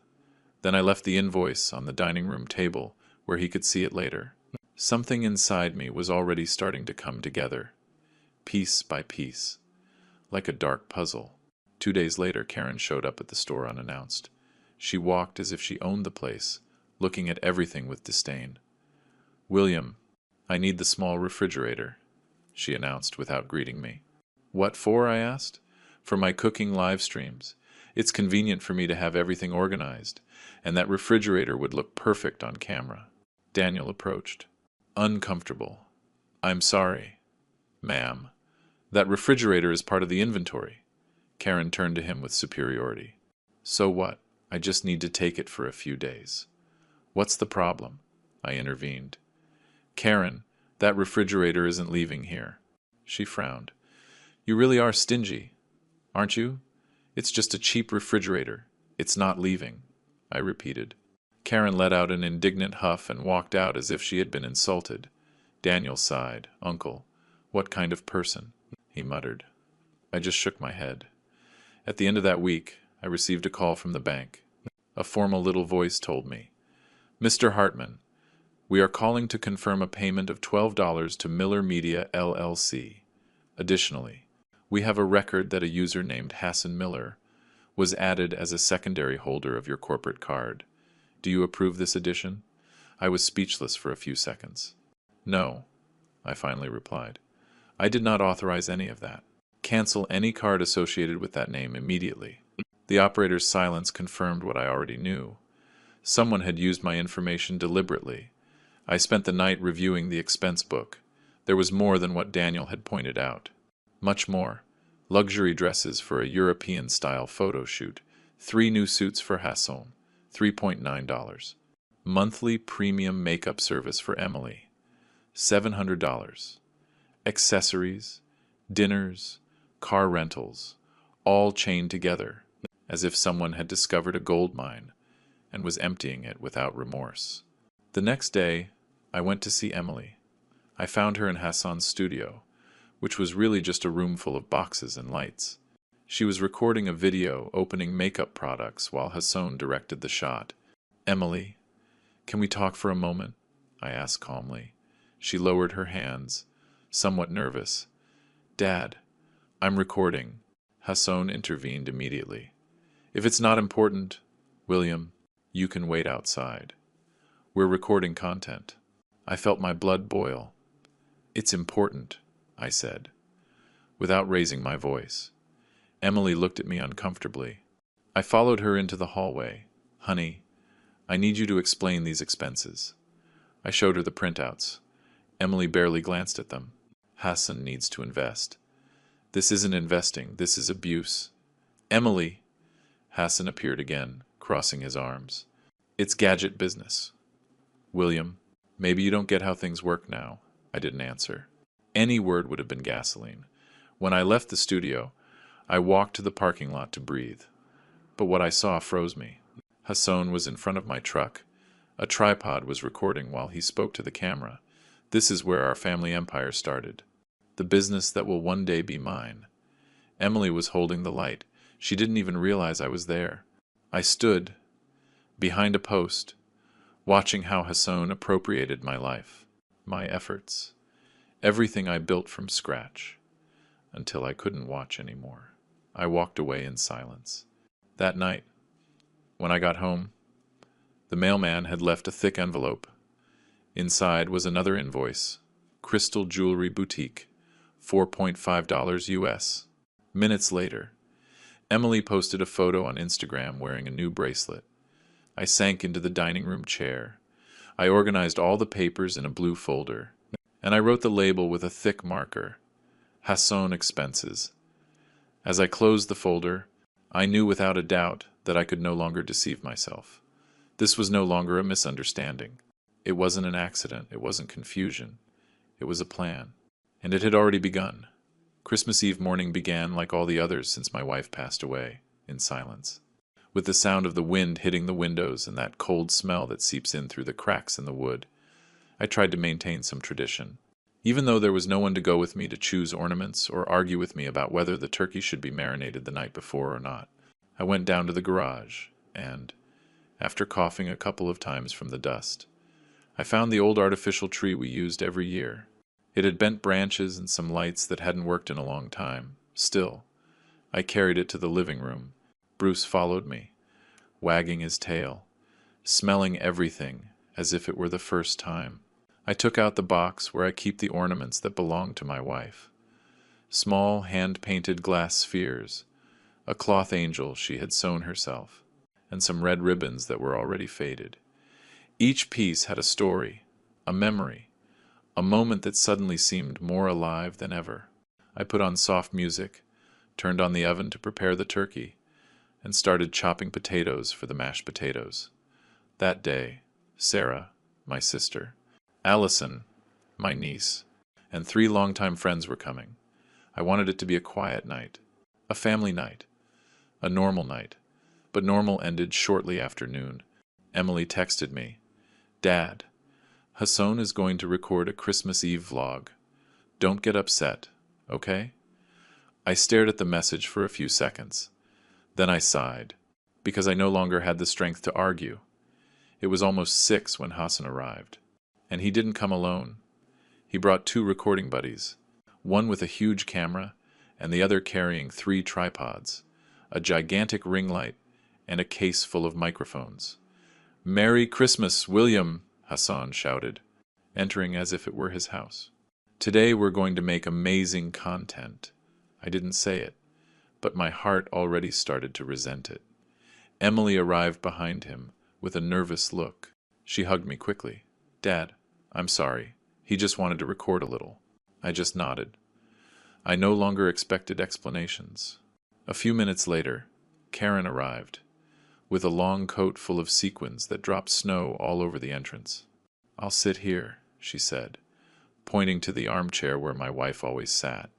Then I left the invoice on the dining room table, where he could see it later. Something inside me was already starting to come together, piece by piece, like a dark puzzle. 2 days later, Karen showed up at the store unannounced. She walked as if she owned the place, looking at everything with disdain. "William, I need the small refrigerator," she announced without greeting me. "What for?" I asked. "For my cooking live streams. It's convenient for me to have everything organized, and that refrigerator would look perfect on camera." Daniel approached. Uncomfortable. "I'm sorry, ma'am. That refrigerator is part of the inventory." Karen turned to him with superiority. "So what? I just need to take it for a few days." "What's the problem?" I intervened. "Karen, that refrigerator isn't leaving here." She frowned. "You really are stingy, aren't you? It's just a cheap refrigerator. It's not leaving," I repeated. Karen let out an indignant huff and walked out as if she had been insulted. Daniel sighed. "Uncle, what kind of person?" he muttered. I just shook my head. At the end of that week, I received a call from the bank. A formal little voice told me, "Mr. Hartman, we are calling to confirm a payment of $12 to Miller Media, LLC. Additionally, we have a record that a user named Hassan Miller was added as a secondary holder of your corporate card. Do you approve this addition?" I was speechless for a few seconds. "No," I finally replied. "I did not authorize any of that. Cancel any card associated with that name immediately." The operator's silence confirmed what I already knew. Someone had used my information deliberately. I spent the night reviewing the expense book. There was more than what Daniel had pointed out. Much more. Luxury dresses for a European-style photo shoot. 3 new suits for Hassan. $3.9. Monthly premium makeup service for Emily. $700. Accessories, dinners, car rentals, all chained together, as if someone had discovered a gold mine and was emptying it without remorse. The next day, I went to see Emily. I found her in Hassan's studio, which was really just a room full of boxes and lights. She was recording a video opening makeup products while Hassan directed the shot. "Emily, can we talk for a moment?" I asked calmly. She lowered her hands, somewhat nervous. "Dad, I'm recording." Hassan intervened immediately. "If it's not important, William, you can wait outside. We're recording content." I felt my blood boil. It's important, I said, without raising my voice. Emily looked at me uncomfortably. I followed her into the hallway. Honey, I need you to explain these expenses. I showed her the printouts. Emily barely glanced at them. Hassan needs to invest. This isn't investing, this is abuse. Emily! Hassan appeared again, crossing his arms. It's gadget business. William, maybe you don't get how things work now. I didn't answer. Any word would have been gasoline. When I left the studio, I walked to the parking lot to breathe. But what I saw froze me. Hassan was in front of my truck. A tripod was recording while he spoke to the camera. This is where our family empire started. The business that will one day be mine. Emily was holding the light. She didn't even realize I was there. I stood behind a post, watching how Hassan appropriated my life, my efforts, everything I built from scratch, until I couldn't watch anymore. I walked away in silence. That night, when I got home, the mailman had left a thick envelope. Inside was another invoice, Crystal Jewelry Boutique, $4.5 US. Minutes later, Emily posted a photo on Instagram wearing a new bracelet. I sank into the dining room chair. I organized all the papers in a blue folder, and I wrote the label with a thick marker, Hassan Expenses. As I closed the folder, I knew without a doubt that I could no longer deceive myself. This was no longer a misunderstanding. It wasn't an accident. It wasn't confusion. It was a plan. And it had already begun. Christmas Eve morning began like all the others since my wife passed away, in silence, with the sound of the wind hitting the windows and that cold smell that seeps in through the cracks in the wood. I tried to maintain some tradition. Even though there was no one to go with me to choose ornaments or argue with me about whether the turkey should be marinated the night before or not, I went down to the garage and, after coughing a couple of times from the dust, I found the old artificial tree we used every year. It had bent branches and some lights that hadn't worked in a long time. Still, I carried it to the living room. Bruce followed me, wagging his tail, smelling everything as if it were the first time. I took out the box where I keep the ornaments that belong to my wife. Small hand-painted glass spheres, a cloth angel she had sewn herself, and some red ribbons that were already faded. Each piece had a story, a memory, a moment that suddenly seemed more alive than ever. I put on soft music, turned on the oven to prepare the turkey, and started chopping potatoes for the mashed potatoes. That day, Sarah, my sister, Allison, my niece, and 3 longtime friends were coming. I wanted it to be a quiet night, a family night, a normal night, but normal ended shortly after noon. Emily texted me, "Dad, Hassan is going to record a Christmas Eve vlog. Don't get upset, okay?" I stared at the message for a few seconds. Then I sighed, because I no longer had the strength to argue. It was almost 6 when Hassan arrived. And he didn't come alone. He brought 2 recording buddies, one with a huge camera, and the other carrying 3 tripods, a gigantic ring light, and a case full of microphones. "Merry Christmas, William!" Hassan shouted, entering as if it were his house. "Today we're going to make amazing content." I didn't say it, but my heart already started to resent it. Emily arrived behind him with a nervous look. She hugged me quickly. "Dad, I'm sorry. He just wanted to record a little." I just nodded. I no longer expected explanations. A few minutes later, Karen arrived, with a long coat full of sequins that dropped snow all over the entrance. "I'll sit here," she said, pointing to the armchair where my wife always sat.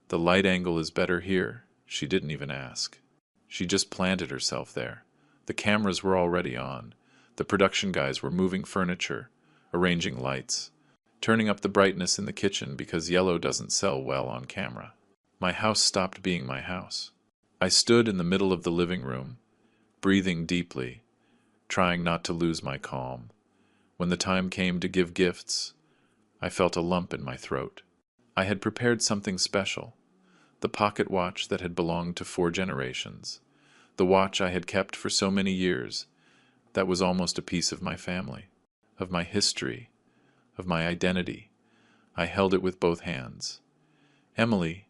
"The light angle is better here." She didn't even ask. She just planted herself there. The cameras were already on. The production guys were moving furniture, arranging lights, turning up the brightness in the kitchen because yellow doesn't sell well on camera. My house stopped being my house. I stood in the middle of the living room, breathing deeply, trying not to lose my calm. When the time came to give gifts, I felt a lump in my throat. I had prepared something special, the pocket watch that had belonged to 4 generations, the watch I had kept for so many years, that was almost a piece of my family, of my history, of my identity, I held it with both hands. Emily,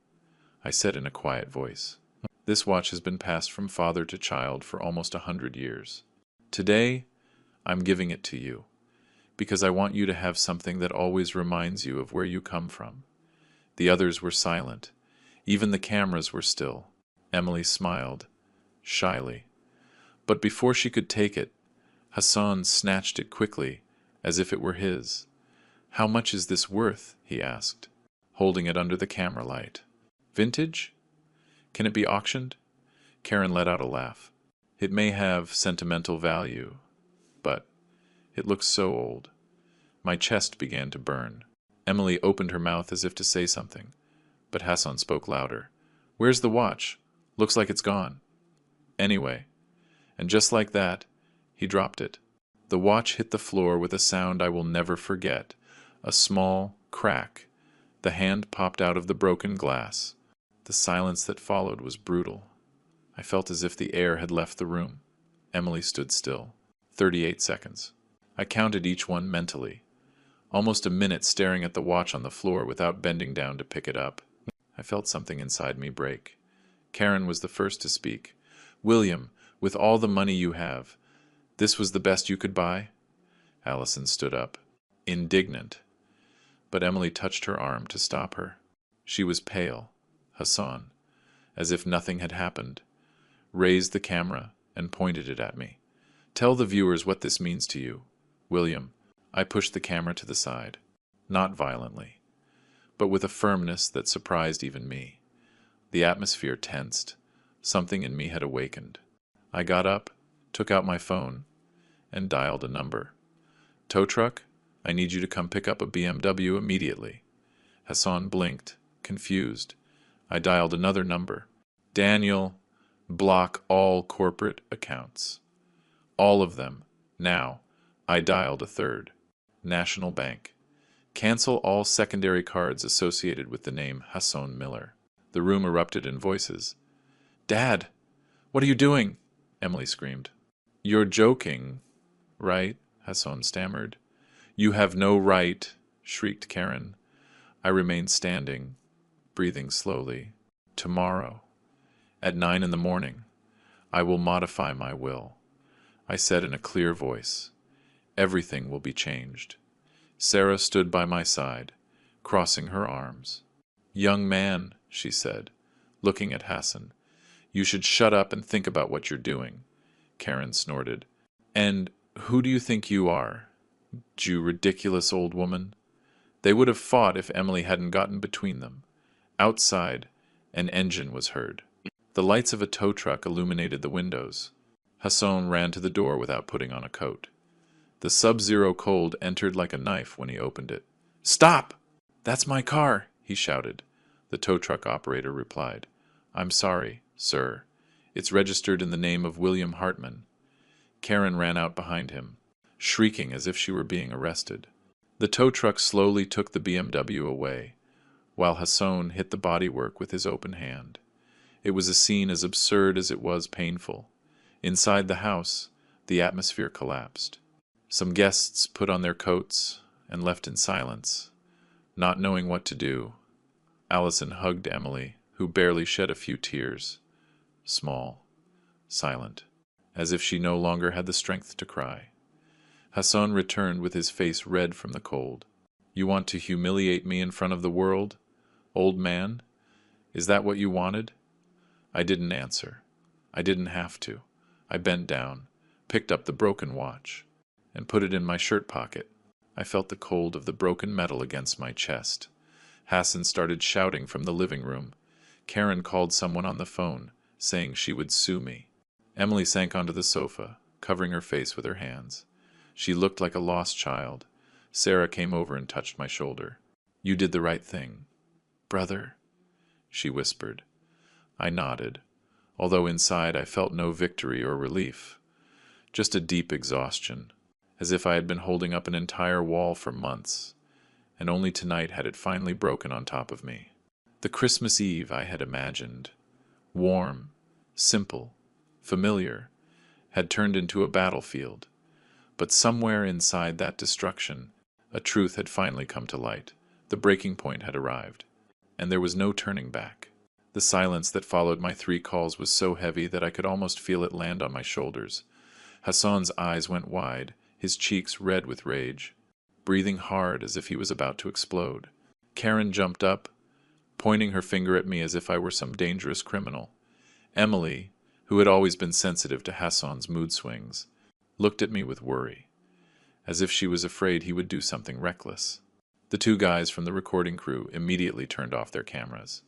I said in a quiet voice, this watch has been passed from father to child for almost 100 years. Today, I'm giving it to you, because I want you to have something that always reminds you of where you come from. The others were silent. Even the cameras were still. Emily smiled, shyly. But before she could take it, Hassan snatched it quickly, as if it were his. How much is this worth? He asked, holding it under the camera light. Vintage? Can it be auctioned? Karen let out a laugh. It may have sentimental value, but it looks so old. My chest began to burn. Emily opened her mouth as if to say something, but Hassan spoke louder. Where's the watch? Looks like it's gone. Anyway, and just like that, he dropped it. The watch hit the floor with a sound I will never forget, a small crack. The hand popped out of the broken glass. The silence that followed was brutal. I felt as if the air had left the room. Emily stood still. 38 seconds. I counted each one mentally. Almost a minute staring at the watch on the floor without bending down to pick it up. I felt something inside me break. Karen was the first to speak. William, with all the money you have, this was the best you could buy? Allison stood up, indignant. But Emily touched her arm to stop her. She was pale. Hassan, as if nothing had happened, raised the camera and pointed it at me. Tell the viewers what this means to you. William, I pushed the camera to the side. Not violently, but with a firmness that surprised even me. The atmosphere tensed. Something in me had awakened. I got up, took out my phone, and dialed a number. Tow truck, I need you to come pick up a BMW immediately. Hassan blinked, confused. I dialed another number. Daniel, block all corporate accounts. All of them. Now. I dialed a third. National Bank. Cancel all secondary cards associated with the name Hassan Miller. The room erupted in voices. Dad! What are you doing? Emily screamed. You're joking, right? Hassan stammered. You have no right, shrieked Karen. I remained standing, breathing slowly. Tomorrow, at 9 a.m, I will modify my will. I said in a clear voice. Everything will be changed. Sarah stood by my side, crossing her arms. Young man, she said, looking at Hassan, you should shut up and think about what you're doing. Karen snorted. And who do you think you are, you ridiculous old woman? They would have fought if Emily hadn't gotten between them. Outside, an engine was heard. The lights of a tow truck illuminated the windows. Hassan ran to the door without putting on a coat. The sub-zero cold entered like a knife when he opened it. Stop! That's my car, he shouted. The tow truck operator replied. I'm sorry, sir. It's registered in the name of William Hartman. Karen ran out behind him, shrieking as if she were being arrested. The tow truck slowly took the BMW away, while Hassan hit the bodywork with his open hand. It was a scene as absurd as it was painful. Inside the house, the atmosphere collapsed. Some guests put on their coats and left in silence, not knowing what to do. Allison hugged Emily, who barely shed a few tears, small, silent, as if she no longer had the strength to cry. Hassan returned with his face red from the cold. You want to humiliate me in front of the world, old man? Is that what you wanted? I didn't answer. I didn't have to. I bent down, picked up the broken watch, and put it in my shirt pocket. I felt the cold of the broken metal against my chest. Hassan started shouting from the living room. Karen called someone on the phone, saying she would sue me. Emily sank onto the sofa, covering her face with her hands. She looked like a lost child. Sarah came over and touched my shoulder. You did the right thing. Brother, she whispered. I nodded, although inside I felt no victory or relief, just a deep exhaustion, as if I had been holding up an entire wall for months, and only tonight had it finally broken on top of me. The Christmas Eve I had imagined, warm, simple, familiar, had turned into a battlefield, but somewhere inside that destruction, a truth had finally come to light. The breaking point had arrived, and there was no turning back. The silence that followed my 3 calls was so heavy that I could almost feel it land on my shoulders. Hassan's eyes went wide, his cheeks red with rage, breathing hard as if he was about to explode. Karen jumped up, pointing her finger at me as if I were some dangerous criminal. Emily, who had always been sensitive to Hassan's mood swings, looked at me with worry, as if she was afraid he would do something reckless. The 2 guys from the recording crew immediately turned off their cameras.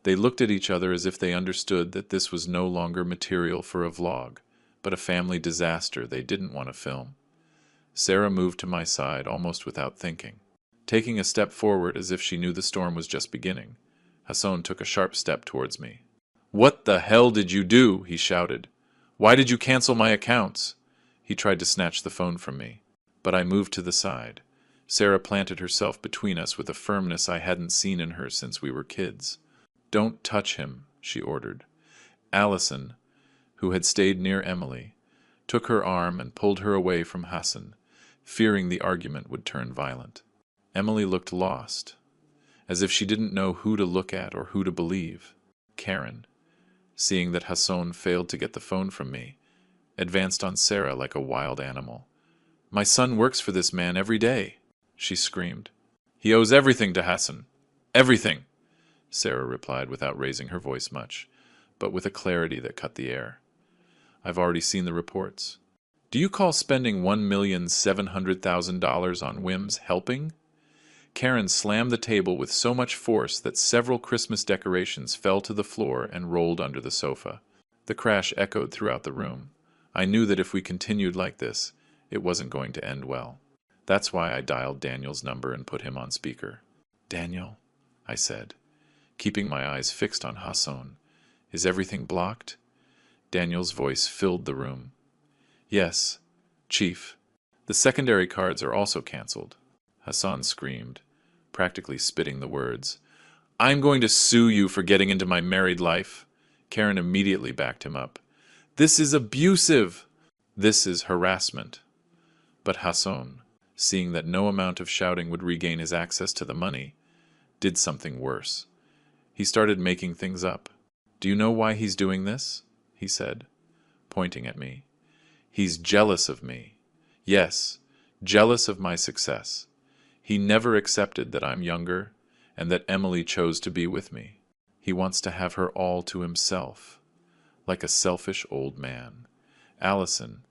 They looked at each other as if they understood that this was no longer material for a vlog, but a family disaster they didn't want to film. Sarah moved to my side almost without thinking, taking a step forward as if she knew the storm was just beginning. Hassan took a sharp step towards me. "What the hell did you do?" he shouted. "Why did you cancel my accounts?" He tried to snatch the phone from me, but I moved to the side. Sarah planted herself between us with a firmness I hadn't seen in her since we were kids. "Don't touch him," she ordered. Allison, who had stayed near Emily, took her arm and pulled her away from Hassan, fearing the argument would turn violent. Emily looked lost, as if she didn't know who to look at or who to believe. Karen, seeing that Hassan failed to get the phone from me, advanced on Sarah like a wild animal. "My son works for this man every day," she screamed. "He owes everything to Hassan. Everything," Sarah replied without raising her voice much, but with a clarity that cut the air. "I've already seen the reports. Do you call spending $1,700,000 on whims helping?" Karen slammed the table with so much force that several Christmas decorations fell to the floor and rolled under the sofa. The crash echoed throughout the room. I knew that if we continued like this, it wasn't going to end well. That's why I dialed Daniel's number and put him on speaker. "Daniel," I said, keeping my eyes fixed on Hassan. "Is everything blocked?" Daniel's voice filled the room. "Yes, Chief. The secondary cards are also canceled." Hassan screamed, practically spitting the words. "I'm going to sue you for getting into my married life." Karen immediately backed him up. "This is abusive. This is harassment." But Hassan, seeing that no amount of shouting would regain his access to the money, did something worse. He started making things up. "Do you know why he's doing this?" he said, pointing at me. "He's jealous of me. Yes, jealous of my success. He never accepted that I'm younger and that Emily chose to be with me. He wants to have her all to himself, like a selfish old man." Allison,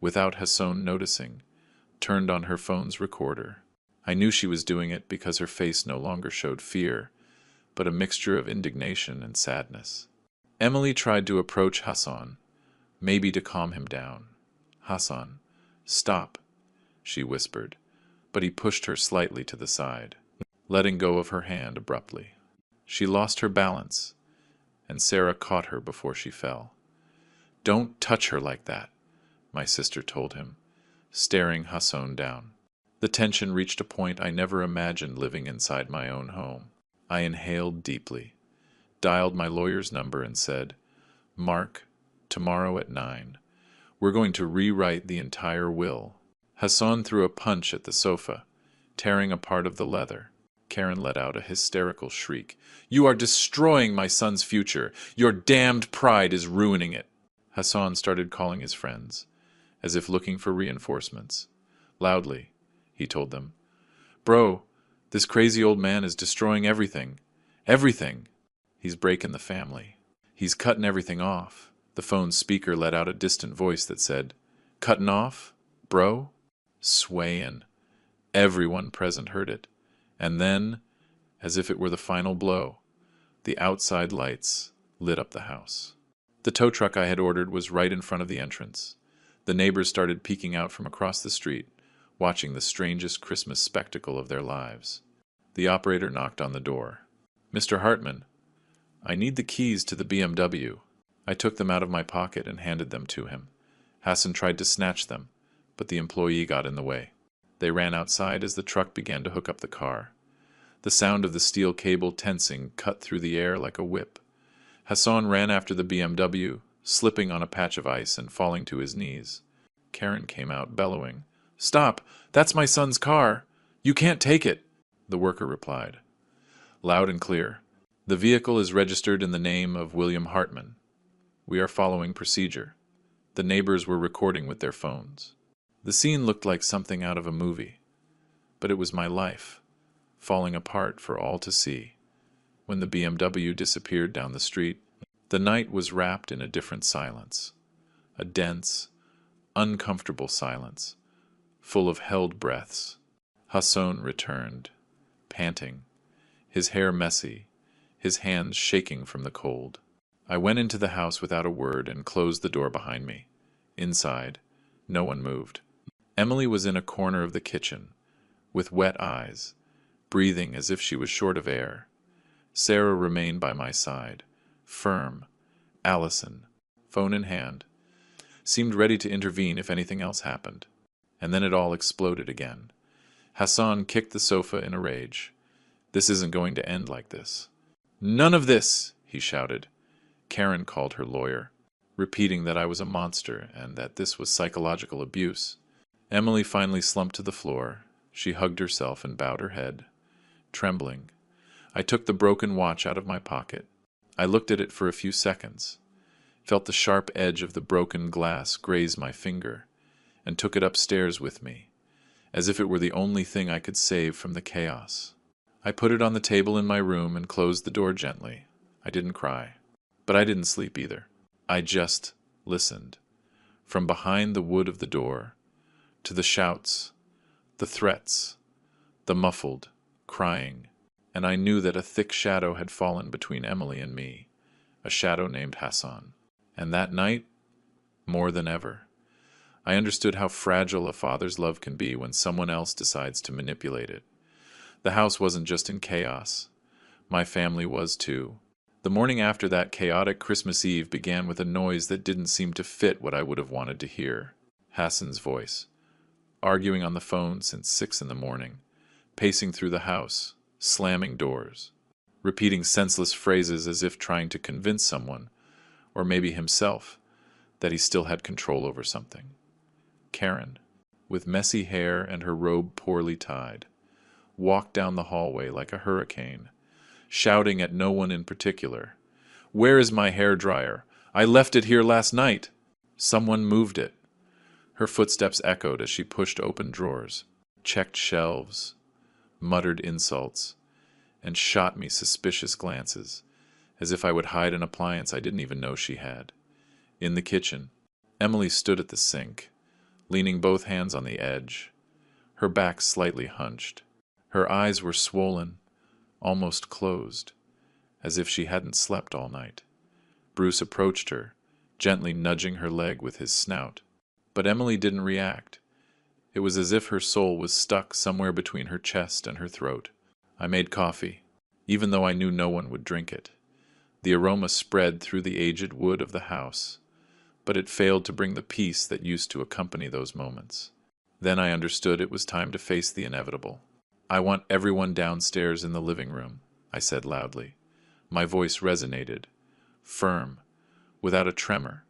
without Hassan noticing, turned on her phone's recorder. I knew she was doing it because her face no longer showed fear, but a mixture of indignation and sadness. Emily tried to approach Hassan, maybe to calm him down. "Hassan, stop," she whispered, but he pushed her slightly to the side, letting go of her hand abruptly. She lost her balance, and Sarah caught her before she fell. "Don't touch her like that," my sister told him, staring Hassan down. The tension reached a point I never imagined living inside my own home. I inhaled deeply, dialed my lawyer's number and said, "Mark, tomorrow at 9. We're going to rewrite the entire will." Hassan threw a punch at the sofa, tearing a part of the leather. Karen let out a hysterical shriek. "You are destroying my son's future. Your damned pride is ruining it." Hassan started calling his friends, as if looking for reinforcements. Loudly, he told them, "Bro, this crazy old man is destroying everything. Everything. He's breaking the family. He's cutting everything off." The phone's speaker let out a distant voice that said, "Cutting off? Bro?" Swaying. Everyone present heard it. And then, as if it were the final blow, the outside lights lit up the house. The tow truck I had ordered was right in front of the entrance. The neighbors started peeking out from across the street, watching the strangest Christmas spectacle of their lives. The operator knocked on the door. "Mr. Hartman, I need the keys to the BMW." I took them out of my pocket and handed them to him. Hassan tried to snatch them, but the employee got in the way. They ran outside as the truck began to hook up the car. The sound of the steel cable tensing cut through the air like a whip. Hassan ran after the BMW, slipping on a patch of ice and falling to his knees. Karen came out, bellowing, "Stop! That's my son's car! You can't take it!" the worker replied, loud and clear. The vehicle is registered in the name of William Hartman. We are following procedure. The neighbors were recording with their phones. The scene looked like something out of a movie, but it was my life, falling apart for all to see. When the BMW disappeared down the street, the night was wrapped in a different silence, a dense, uncomfortable silence, full of held breaths. Hassan returned, panting, his hair messy, his hands shaking from the cold. I went into the house without a word and closed the door behind me. Inside, no one moved. Emily was in a corner of the kitchen, with wet eyes, breathing as if she was short of air. Sarah remained by my side, firm. Allison, phone in hand, seemed ready to intervene if anything else happened. And then it all exploded again. Hassan kicked the sofa in a rage. This isn't going to end like this. None of this, he shouted. Karen called her lawyer, repeating that I was a monster and that this was psychological abuse. Emily finally slumped to the floor. She hugged herself and bowed her head, trembling. I took the broken watch out of my pocket. I looked at it for a few seconds, felt the sharp edge of the broken glass graze my finger, and took it upstairs with me, as if it were the only thing I could save from the chaos. I put it on the table in my room and closed the door gently. I didn't cry, but I didn't sleep either. I just listened. From behind the wood of the door, to the shouts, the threats, the muffled crying, and I knew that a thick shadow had fallen between Emily and me, a shadow named Hassan. And that night, more than ever, I understood how fragile a father's love can be when someone else decides to manipulate it. The house wasn't just in chaos. My family was too. The morning after that chaotic Christmas Eve began with a noise that didn't seem to fit what I would have wanted to hear. Hassan's voice, arguing on the phone since 6 in the morning, pacing through the house, slamming doors, repeating senseless phrases as if trying to convince someone, or maybe himself, that he still had control over something. Karen, with messy hair and her robe poorly tied, walked down the hallway like a hurricane, shouting at no one in particular. "Where is my hairdryer? I left it here last night." Someone moved it. Her footsteps echoed as she pushed open drawers, checked shelves, muttered insults, and shot me suspicious glances, as if I would hide an appliance I didn't even know she had. In the kitchen, Emily stood at the sink, leaning both hands on the edge, her back slightly hunched. Her eyes were swollen, almost closed, as if she hadn't slept all night. Bruce approached her, gently nudging her leg with his snout. But Emily didn't react. It was as if her soul was stuck somewhere between her chest and her throat. I made coffee, even though I knew no one would drink it. The aroma spread through the aged wood of the house, but it failed to bring the peace that used to accompany those moments. Then I understood it was time to face the inevitable. "I want everyone downstairs in the living room," I said loudly. My voice resonated, firm, without a tremor,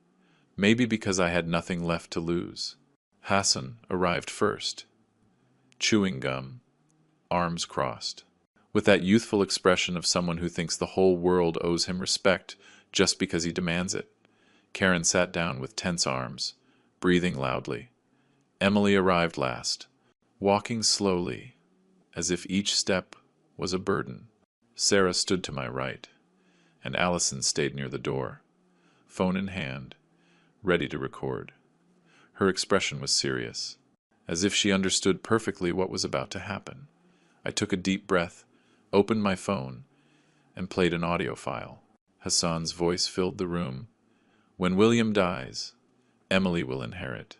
maybe because I had nothing left to lose. Hassan arrived first, chewing gum, arms crossed, with that youthful expression of someone who thinks the whole world owes him respect just because he demands it. Karen sat down with tense arms, breathing loudly. Emily arrived last, walking slowly, as if each step was a burden. Sarah stood to my right, and Allison stayed near the door, phone in hand, ready to record. Her expression was serious, as if she understood perfectly what was about to happen. I took a deep breath, opened my phone, and played an audio file. Hassan's voice filled the room. "When William dies, Emily will inherit.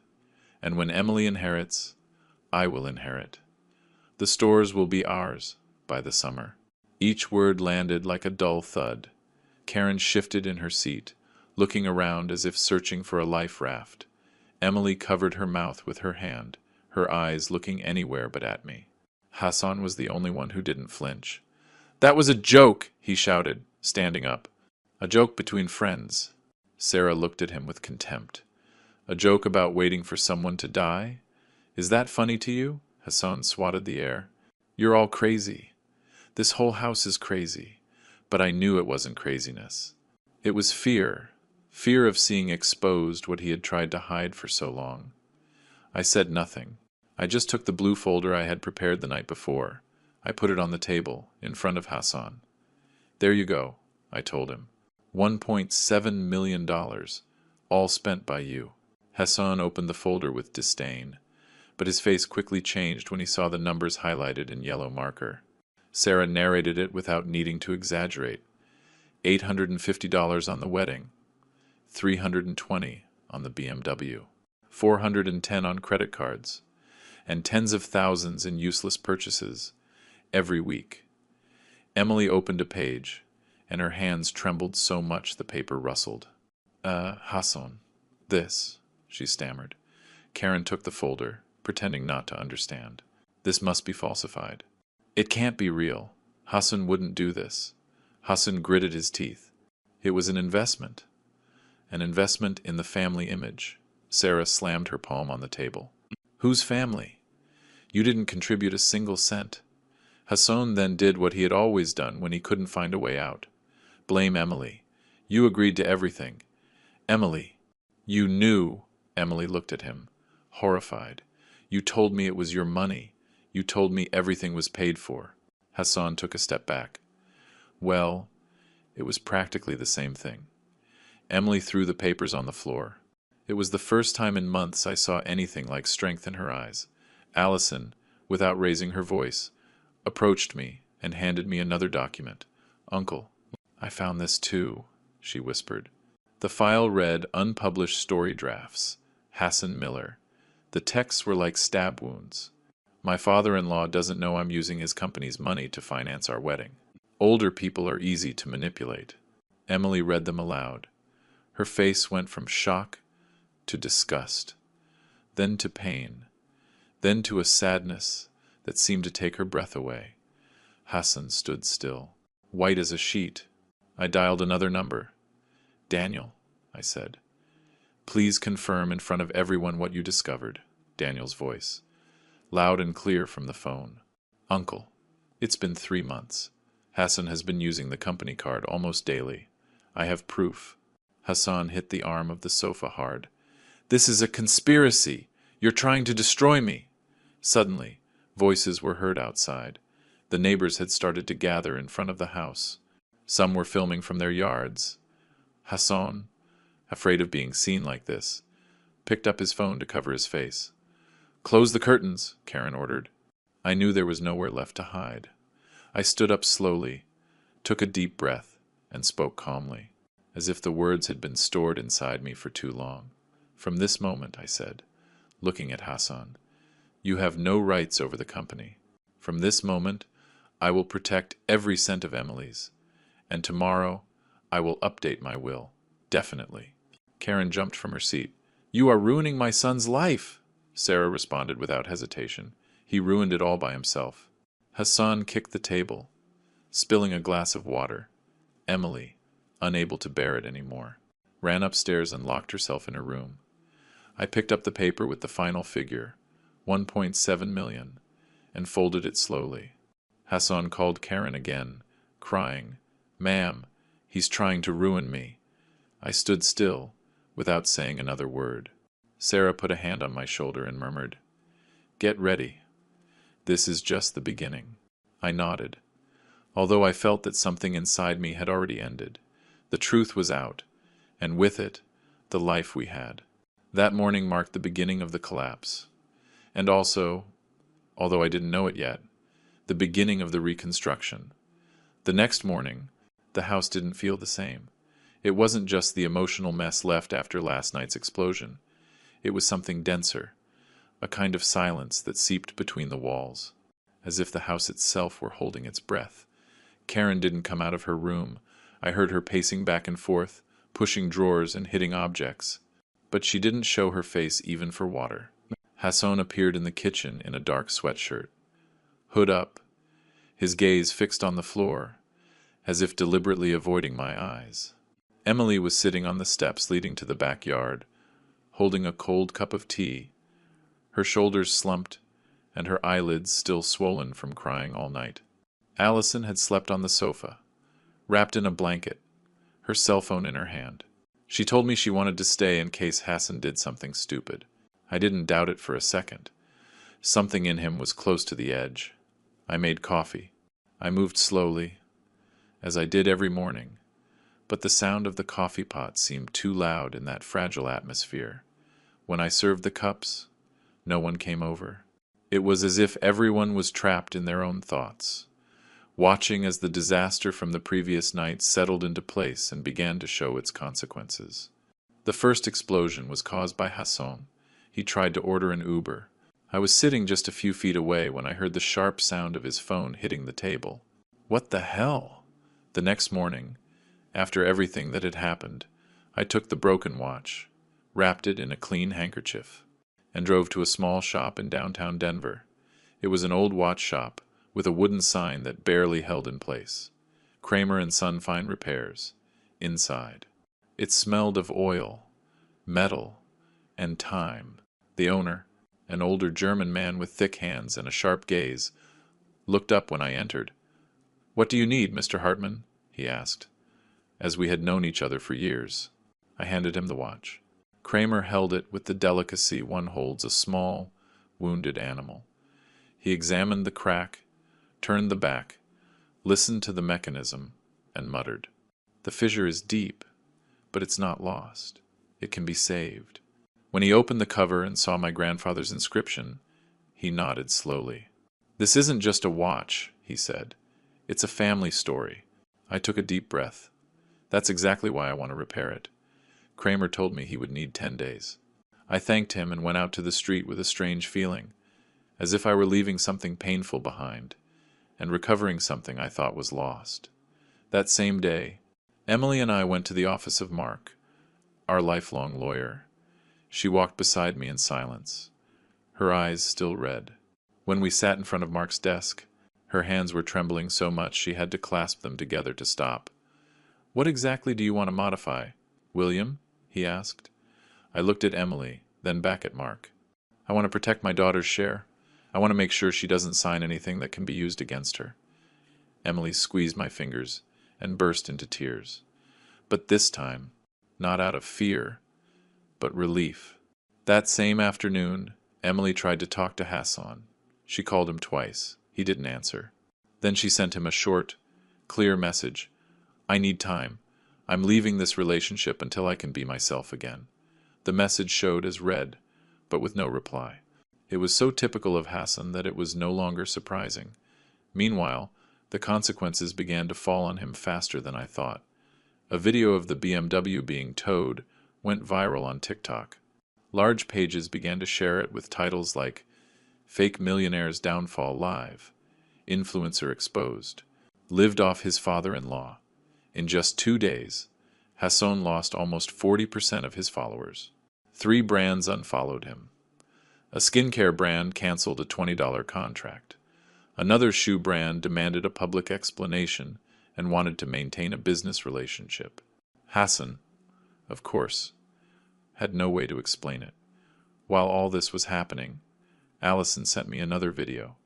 And when Emily inherits, I will inherit. The stores will be ours by the summer." Each word landed like a dull thud. Karen shifted in her seat, looking around as if searching for a life raft. Emily covered her mouth with her hand, her eyes looking anywhere but at me. Hassan was the only one who didn't flinch. "That was a joke," he shouted, standing up. "A joke between friends." Sarah looked at him with contempt. "A joke about waiting for someone to die? Is that funny to you?" Hassan swatted the air. "You're all crazy. This whole house is crazy, but I knew it wasn't craziness. It was fear, fear of seeing exposed what he had tried to hide for so long. I said nothing. I just took the blue folder I had prepared the night before. I put it on the table, in front of Hassan. There you go, I told him. $1.7 million, all spent by you. Hassan opened the folder with disdain, but his face quickly changed when he saw the numbers highlighted in yellow marker. Sarah narrated it without needing to exaggerate. $850 on the wedding, $320 on the BMW, $410 on credit cards, and tens of thousands in useless purchases every week. Emily opened a page, and her hands trembled so much the paper rustled. Hassan, this, she stammered. Karen took the folder, pretending not to understand. This must be falsified. It can't be real. Hassan wouldn't do this. Hassan gritted his teeth. It was an investment in the family image. Sarah slammed her palm on the table. Whose family? You didn't contribute a single cent. Hassan then did what he had always done when he couldn't find a way out. Blame Emily. You agreed to everything. Emily. You knew. Emily looked at him, horrified. You told me it was your money. You told me everything was paid for. Hassan took a step back. Well, it was practically the same thing. Emily threw the papers on the floor. It was the first time in months I saw anything like strength in her eyes. Allison, without raising her voice, approached me and handed me another document. Uncle, I found this too, she whispered. The file read unpublished story drafts. Hassan Miller. The texts were like stab wounds. My father-in-law doesn't know I'm using his company's money to finance our wedding. Older people are easy to manipulate. Emily read them aloud. Her face went from shock to disgust, then to pain, then to a sadness that seemed to take her breath away. Hassan stood still, white as a sheet. I dialed another number. Daniel, I said. Please confirm in front of everyone what you discovered. Daniel's voice, loud and clear from the phone. Uncle, it's been 3 months. Hassan has been using the company card almost daily. I have proof. Hassan hit the arm of the sofa hard. This is a conspiracy. You're trying to destroy me. Suddenly, voices were heard outside. The neighbors had started to gather in front of the house. Some were filming from their yards. Hassan, afraid of being seen like this, picked up his phone to cover his face. Close the curtains, Karen ordered. I knew there was nowhere left to hide. I stood up slowly, took a deep breath, and spoke calmly, as if the words had been stored inside me for too long. From this moment, I said, looking at Hassan, you have no rights over the company. From this moment, I will protect every cent of Emily's, and tomorrow I will update my will, definitely. Karen jumped from her seat. You are ruining my son's life, Sarah responded without hesitation. He ruined it all by himself. Hassan kicked the table, spilling a glass of water. Emily, unable to bear it anymore, ran upstairs and locked herself in her room. I picked up the paper with the final figure, 1.7 million, and folded it slowly. Hassan called Karen again, crying, Ma'am, he's trying to ruin me. I stood still, without saying another word. Sarah put a hand on my shoulder and murmured, Get ready. This is just the beginning. I nodded. Although I felt that something inside me had already ended, the truth was out, and with it, the life we had. That morning marked the beginning of the collapse, and also, although I didn't know it yet, the beginning of the reconstruction. The next morning, the house didn't feel the same. It wasn't just the emotional mess left after last night's explosion. It was something denser, a kind of silence that seeped between the walls, as if the house itself were holding its breath. Karen didn't come out of her room. I heard her pacing back and forth, pushing drawers and hitting objects. But she didn't show her face even for water. Hassan appeared in the kitchen in a dark sweatshirt, hood up, his gaze fixed on the floor, as if deliberately avoiding my eyes. Emily was sitting on the steps leading to the backyard, holding a cold cup of tea, her shoulders slumped and her eyelids still swollen from crying all night. Allison had slept on the sofa, wrapped in a blanket, her cell phone in her hand. She told me she wanted to stay in case Hassan did something stupid. I didn't doubt it for a second. Something in him was close to the edge. I made coffee. I moved slowly, as I did every morning, but the sound of the coffee pot seemed too loud in that fragile atmosphere. When I served the cups, no one came over. It was as if everyone was trapped in their own thoughts, watching as the disaster from the previous night settled into place and began to show its consequences. The first explosion was caused by Hassan. He tried to order an Uber. I was sitting just a few feet away when I heard the sharp sound of his phone hitting the table. What the hell? The next morning, after everything that had happened, I took the broken watch, wrapped it in a clean handkerchief, and drove to a small shop in downtown Denver. It was an old watch shop with a wooden sign that barely held in place. Kramer and Son Fine Repairs. Inside. It smelled of oil, metal, and time. The owner, an older German man with thick hands and a sharp gaze, looked up when I entered. "What do you need, Mr. Hartman?" he asked, as we had known each other for years. I handed him the watch. Kramer held it with the delicacy one holds a small, wounded animal. He examined the crack, turned the back, listened to the mechanism, and muttered, "The fissure is deep, but it's not lost. It can be saved." When he opened the cover and saw my grandfather's inscription, he nodded slowly. "This isn't just a watch," he said. "It's a family story." I took a deep breath. That's exactly why I want to repair it. Kramer told me he would need 10 days. I thanked him and went out to the street with a strange feeling, as if I were leaving something painful behind, and recovering something I thought was lost. That same day, Emily and I went to the office of Mark, our lifelong lawyer. She walked beside me in silence, her eyes still red. When we sat in front of Mark's desk, her hands were trembling so much she had to clasp them together to stop. "What exactly do you want to modify, William?" he asked. I looked at Emily, then back at Mark. "I want to protect my daughter's share. I want to make sure she doesn't sign anything that can be used against her." Emily squeezed my fingers and burst into tears. But this time, not out of fear, but relief. That same afternoon, Emily tried to talk to Hassan. She called him twice. He didn't answer. Then she sent him a short, clear message. "I need time. I'm leaving this relationship until I can be myself again." The message showed as read, but with no reply. It was so typical of Hassan that it was no longer surprising. Meanwhile, the consequences began to fall on him faster than I thought. A video of the BMW being towed went viral on TikTok. Large pages began to share it with titles like "Fake Millionaire's Downfall Live," "Influencer Exposed," "Lived Off His Father-in-Law." In just 2 days, Hassan lost almost 40% of his followers. 3 brands unfollowed him. A skincare brand canceled a $20 contract. Another shoe brand demanded a public explanation and wanted to maintain a business relationship. Hassan, of course, had no way to explain it. While all this was happening, Allison sent me another video.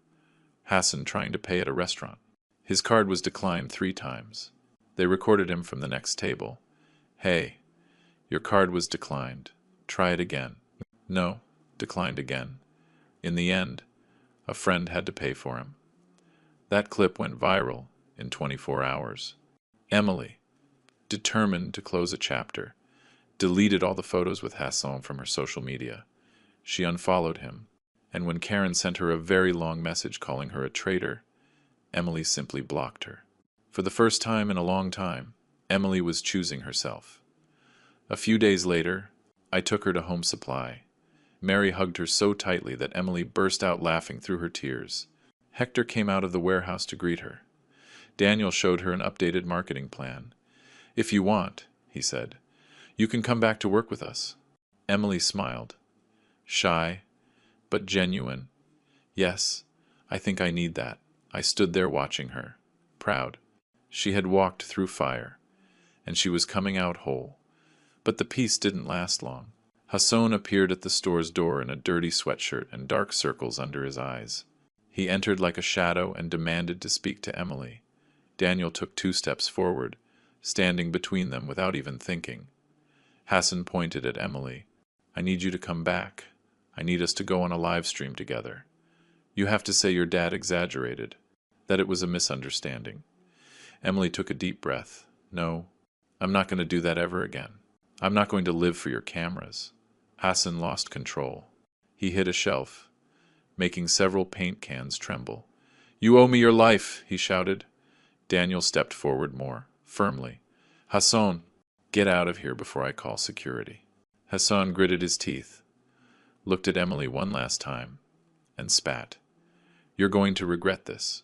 Hassan trying to pay at a restaurant. His card was declined 3 times. They recorded him from the next table. "Hey, your card was declined. Try it again." "No," declined again. In the end, a friend had to pay for him. That clip went viral in 24 hours. Emily, determined to close a chapter, deleted all the photos with Hassan from her social media. She unfollowed him, and when Karen sent her a very long message calling her a traitor, Emily simply blocked her. For the first time in a long time, Emily was choosing herself. A few days later, I took her to Home Supply. Mary hugged her so tightly that Emily burst out laughing through her tears. Hector came out of the warehouse to greet her. Daniel showed her an updated marketing plan. "If you want," he said, "you can come back to work with us." Emily smiled. Shy, but genuine. "Yes, I think I need that." I stood there watching her, proud. She had walked through fire, and she was coming out whole. But the peace didn't last long. Hassan appeared at the store's door in a dirty sweatshirt and dark circles under his eyes. He entered like a shadow and demanded to speak to Emily. Daniel took 2 steps forward, standing between them without even thinking. Hassan pointed at Emily. I need you to come back. I need us to go on a live stream together. You have to say your dad exaggerated, that it was a misunderstanding. Emily took a deep breath. No, I'm not going to do that ever again. I'm not going to live for your cameras. Hassan lost control. He hit a shelf, making several paint cans tremble. You owe me your life, he shouted. Daniel stepped forward more, firmly. Hassan, get out of here before I call security. Hassan gritted his teeth, looked at Emily one last time, and spat. You're going to regret this.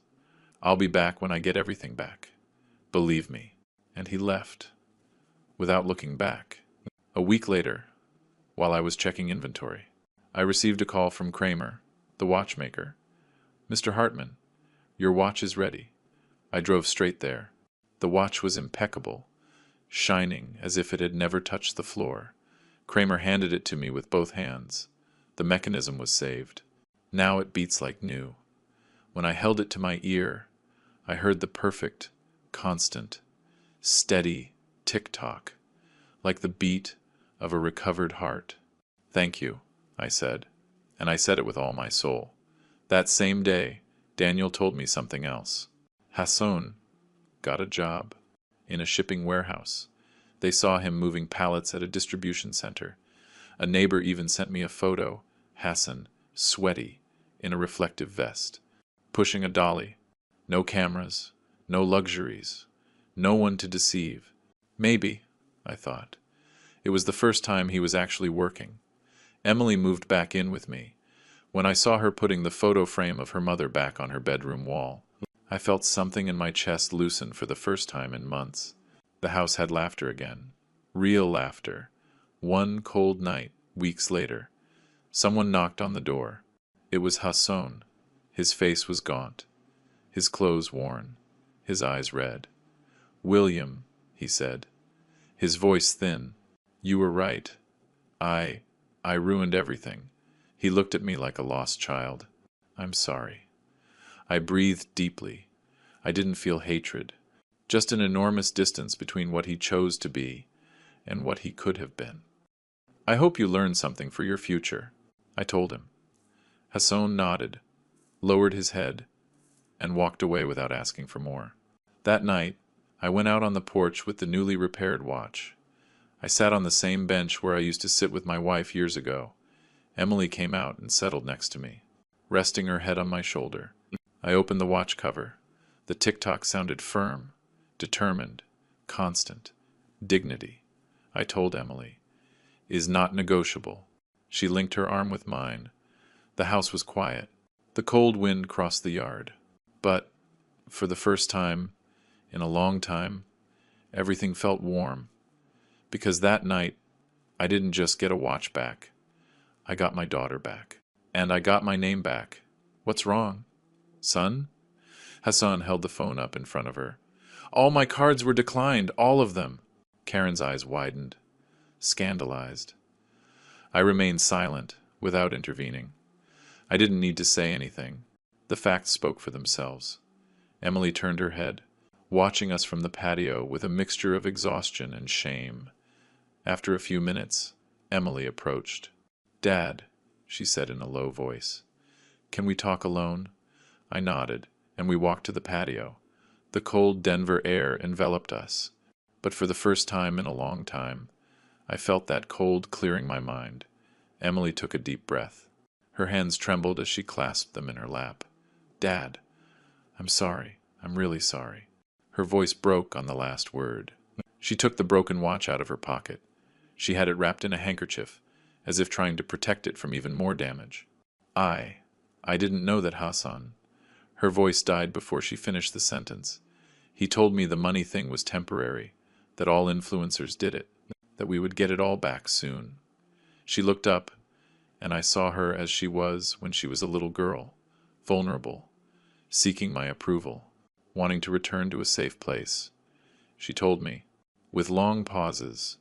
I'll be back when I get everything back. Believe me. And he left, without looking back. A week later, while I was checking inventory, I received a call from Kramer, the watchmaker. Mr. Hartman, your watch is ready. I drove straight there. The watch was impeccable, shining as if it had never touched the floor. Kramer handed it to me with both hands. The mechanism was saved. Now it beats like new. When I held it to my ear, I heard the perfect, constant, steady tick-tock, like the beat of a recovered heart. Thank you, I said, and I said it with all my soul. That same day, Daniel told me something else. Hassan got a job in a shipping warehouse. They saw him moving pallets at a distribution center. A neighbor even sent me a photo, Hassan, sweaty, in a reflective vest, pushing a dolly. No cameras, no luxuries, no one to deceive. Maybe, I thought. It was the first time he was actually working. Emily moved back in with me. When I saw her putting the photo frame of her mother back on her bedroom wall, I felt something in my chest loosen for the first time in months. The house had laughter again. Real laughter. One cold night, weeks later, someone knocked on the door. It was Hassan. His face was gaunt, his clothes worn, his eyes red. William, he said, his voice thin. You were right. I ruined everything. He looked at me like a lost child. I'm sorry. I breathed deeply. I didn't feel hatred, just an enormous distance between what he chose to be and what he could have been. I hope you learned something for your future, I told him. Hassan nodded, lowered his head, and walked away without asking for more. That night, I went out on the porch with the newly repaired watch. I sat on the same bench where I used to sit with my wife years ago. Emily came out and settled next to me, resting her head on my shoulder. I opened the watch cover. The tick-tock sounded firm, determined, constant. Dignity, I told Emily, is not negotiable. She linked her arm with mine. The house was quiet. The cold wind crossed the yard. But, for the first time, in a long time, everything felt warm. Because that night, I didn't just get a watch back. I got my daughter back. And I got my name back. What's wrong? Son? Hassan held the phone up in front of her. All my cards were declined, all of them. Karen's eyes widened, scandalized. I remained silent, without intervening. I didn't need to say anything. The facts spoke for themselves. Emily turned her head, watching us from the patio with a mixture of exhaustion and shame. After a few minutes, Emily approached. Dad, she said in a low voice, can we talk alone? I nodded, and we walked to the patio. The cold Denver air enveloped us, but for the first time in a long time, I felt that cold clearing my mind. Emily took a deep breath. Her hands trembled as she clasped them in her lap. Dad, I'm sorry. I'm really sorry. Her voice broke on the last word. She took the broken watch out of her pocket. She had it wrapped in a handkerchief, as if trying to protect it from even more damage. I didn't know that Hassan. Her voice died before she finished the sentence. He told me the money thing was temporary, that all influencers did it, that we would get it all back soon. She looked up, and I saw her as she was when she was a little girl, vulnerable, seeking my approval, wanting to return to a safe place. She told me, with long pauses,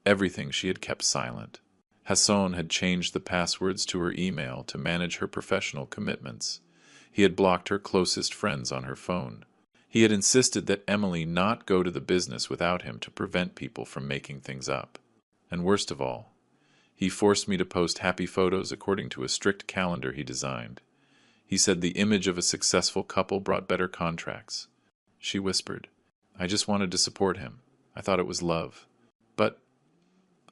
everything she had kept silent. Hassan had changed the passwords to her email to manage her professional commitments. He had blocked her closest friends on her phone. He had insisted that Emily not go to the business without him to prevent people from making things up. And worst of all, he forced me to post happy photos according to a strict calendar he designed. He said the image of a successful couple brought better contracts. She whispered, "I just wanted to support him. I thought it was love. But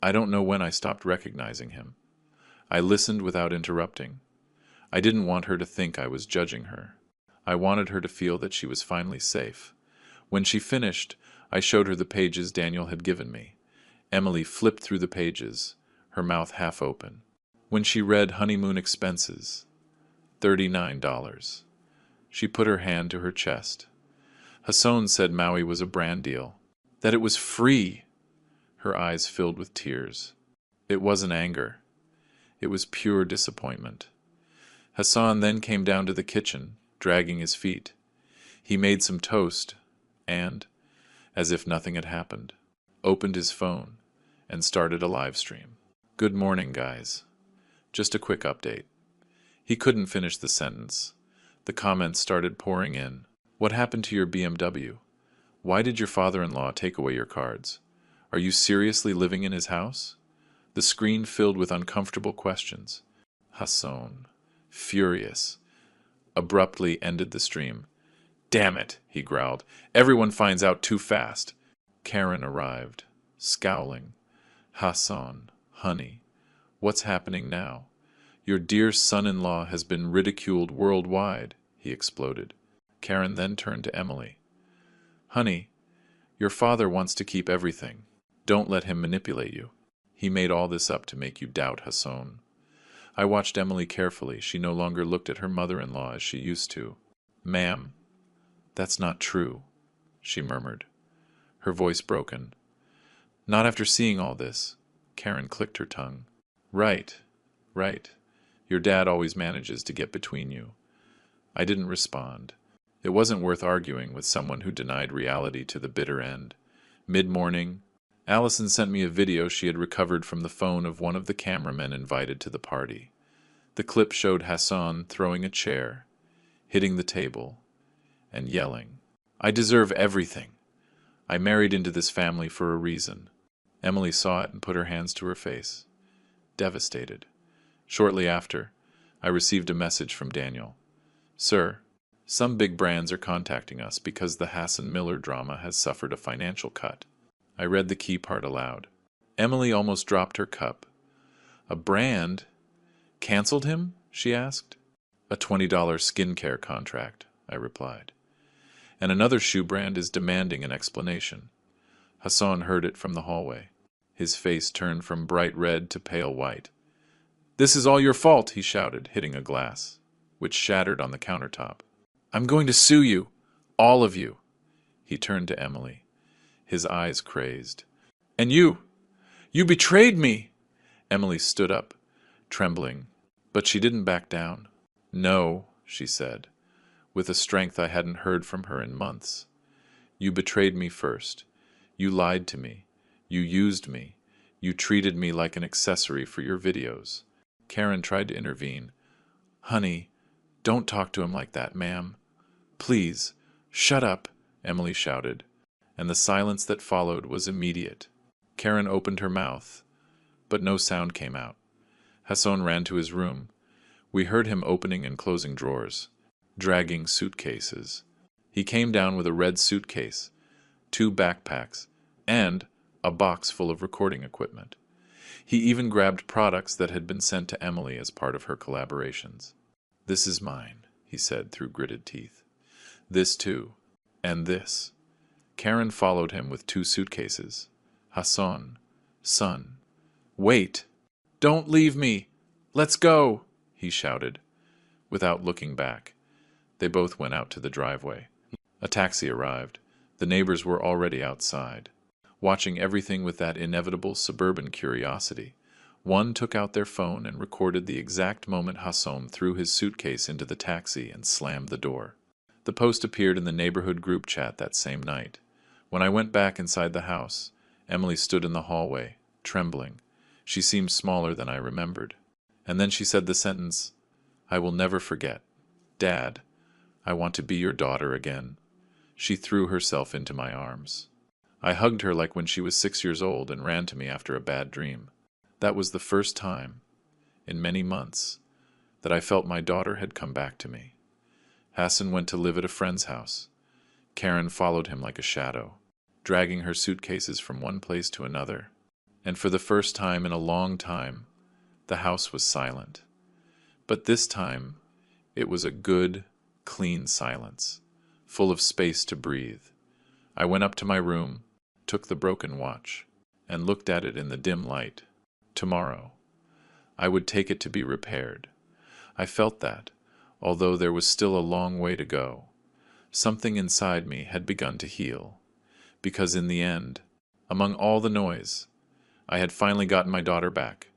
I don't know when I stopped recognizing him." I listened without interrupting. I didn't want her to think I was judging her. I wanted her to feel that she was finally safe. When she finished, I showed her the pages Daniel had given me. Emily flipped through the pages, her mouth half open. When she read honeymoon expenses, $39. She put her hand to her chest. Hassan said Maui was a brand deal, that it was free. Her eyes filled with tears. It wasn't anger. It was pure disappointment. Hassan then came down to the kitchen, dragging his feet. He made some toast and, as if nothing had happened, opened his phone and started a live stream. "Good morning, guys. Just a quick update." He couldn't finish the sentence. The comments started pouring in. "What happened to your BMW? Why did your father-in-law take away your cards? Are you seriously living in his house?" The screen filled with uncomfortable questions. Hassan, furious, abruptly ended the stream. "Damn it," he growled. "Everyone finds out too fast." Karen arrived, scowling. "Hassan, honey, what's happening now? Your dear son-in-law has been ridiculed worldwide," he exploded. Karen then turned to Emily. "Honey, your father wants to keep everything. Don't let him manipulate you. He made all this up to make you doubt Hassan." I watched Emily carefully. She no longer looked at her mother-in-law as she used to. "Ma'am, that's not true," she murmured, her voice broken. "Not after seeing all this." Karen clicked her tongue. Right. Your dad always manages to get between you." I didn't respond. It wasn't worth arguing with someone who denied reality to the bitter end. Mid-morning, Allison sent me a video she had recovered from the phone of one of the cameramen invited to the party. The clip showed Hassan throwing a chair, hitting the table, and yelling, "I deserve everything. I married into this family for a reason." Emily saw it and put her hands to her face, devastated. Shortly after, I received a message from Daniel. "Sir, some big brands are contacting us because the Hassan Miller drama has suffered a financial cut." I read the key part aloud. Emily almost dropped her cup. "A brand canceled him?" she asked. "A $20 skincare contract," I replied. "And another shoe brand is demanding an explanation." Hassan heard it from the hallway. His face turned from bright red to pale white. "This is all your fault," he shouted, hitting a glass, which shattered on the countertop. "I'm going to sue you, all of you." He turned to Emily, his eyes crazed. "And you betrayed me!" Emily stood up, trembling, but she didn't back down. "No," she said, with a strength I hadn't heard from her in months. "You betrayed me first. You lied to me. You used me. You treated me like an accessory for your videos." Karen tried to intervene. "Honey, don't talk to him like that, ma'am." "Please, shut up," Emily shouted, and the silence that followed was immediate. Karen opened her mouth, but no sound came out. Hassan ran to his room. We heard him opening and closing drawers, dragging suitcases. He came down with a red suitcase, 2 backpacks, and a box full of recording equipment. He even grabbed products that had been sent to Emily as part of her collaborations. "This is mine," he said through gritted teeth. "This too, and this." Karen followed him with 2 suitcases. "Hassan, son, wait! Don't leave me! Let's go!" he shouted. Without looking back, they both went out to the driveway. A taxi arrived. The neighbors were already outside, watching everything with that inevitable suburban curiosity. One took out their phone and recorded the exact moment Hassan threw his suitcase into the taxi and slammed the door. The post appeared in the neighborhood group chat that same night. When I went back inside the house, Emily stood in the hallway, trembling. She seemed smaller than I remembered. And then she said the sentence, "I will never forget. Dad, I want to be your daughter again." She threw herself into my arms. I hugged her like when she was 6 years old and ran to me after a bad dream. That was the first time, in many months, that I felt my daughter had come back to me. Hassan went to live at a friend's house. Karen followed him like a shadow, dragging her suitcases from one place to another. And for the first time in a long time, the house was silent. But this time, it was a good, clean silence, full of space to breathe. I went up to my room, took the broken watch, and looked at it in the dim light. Tomorrow, I would take it to be repaired. I felt that, although there was still a long way to go, something inside me had begun to heal. Because in the end, among all the noise, I had finally gotten my daughter back,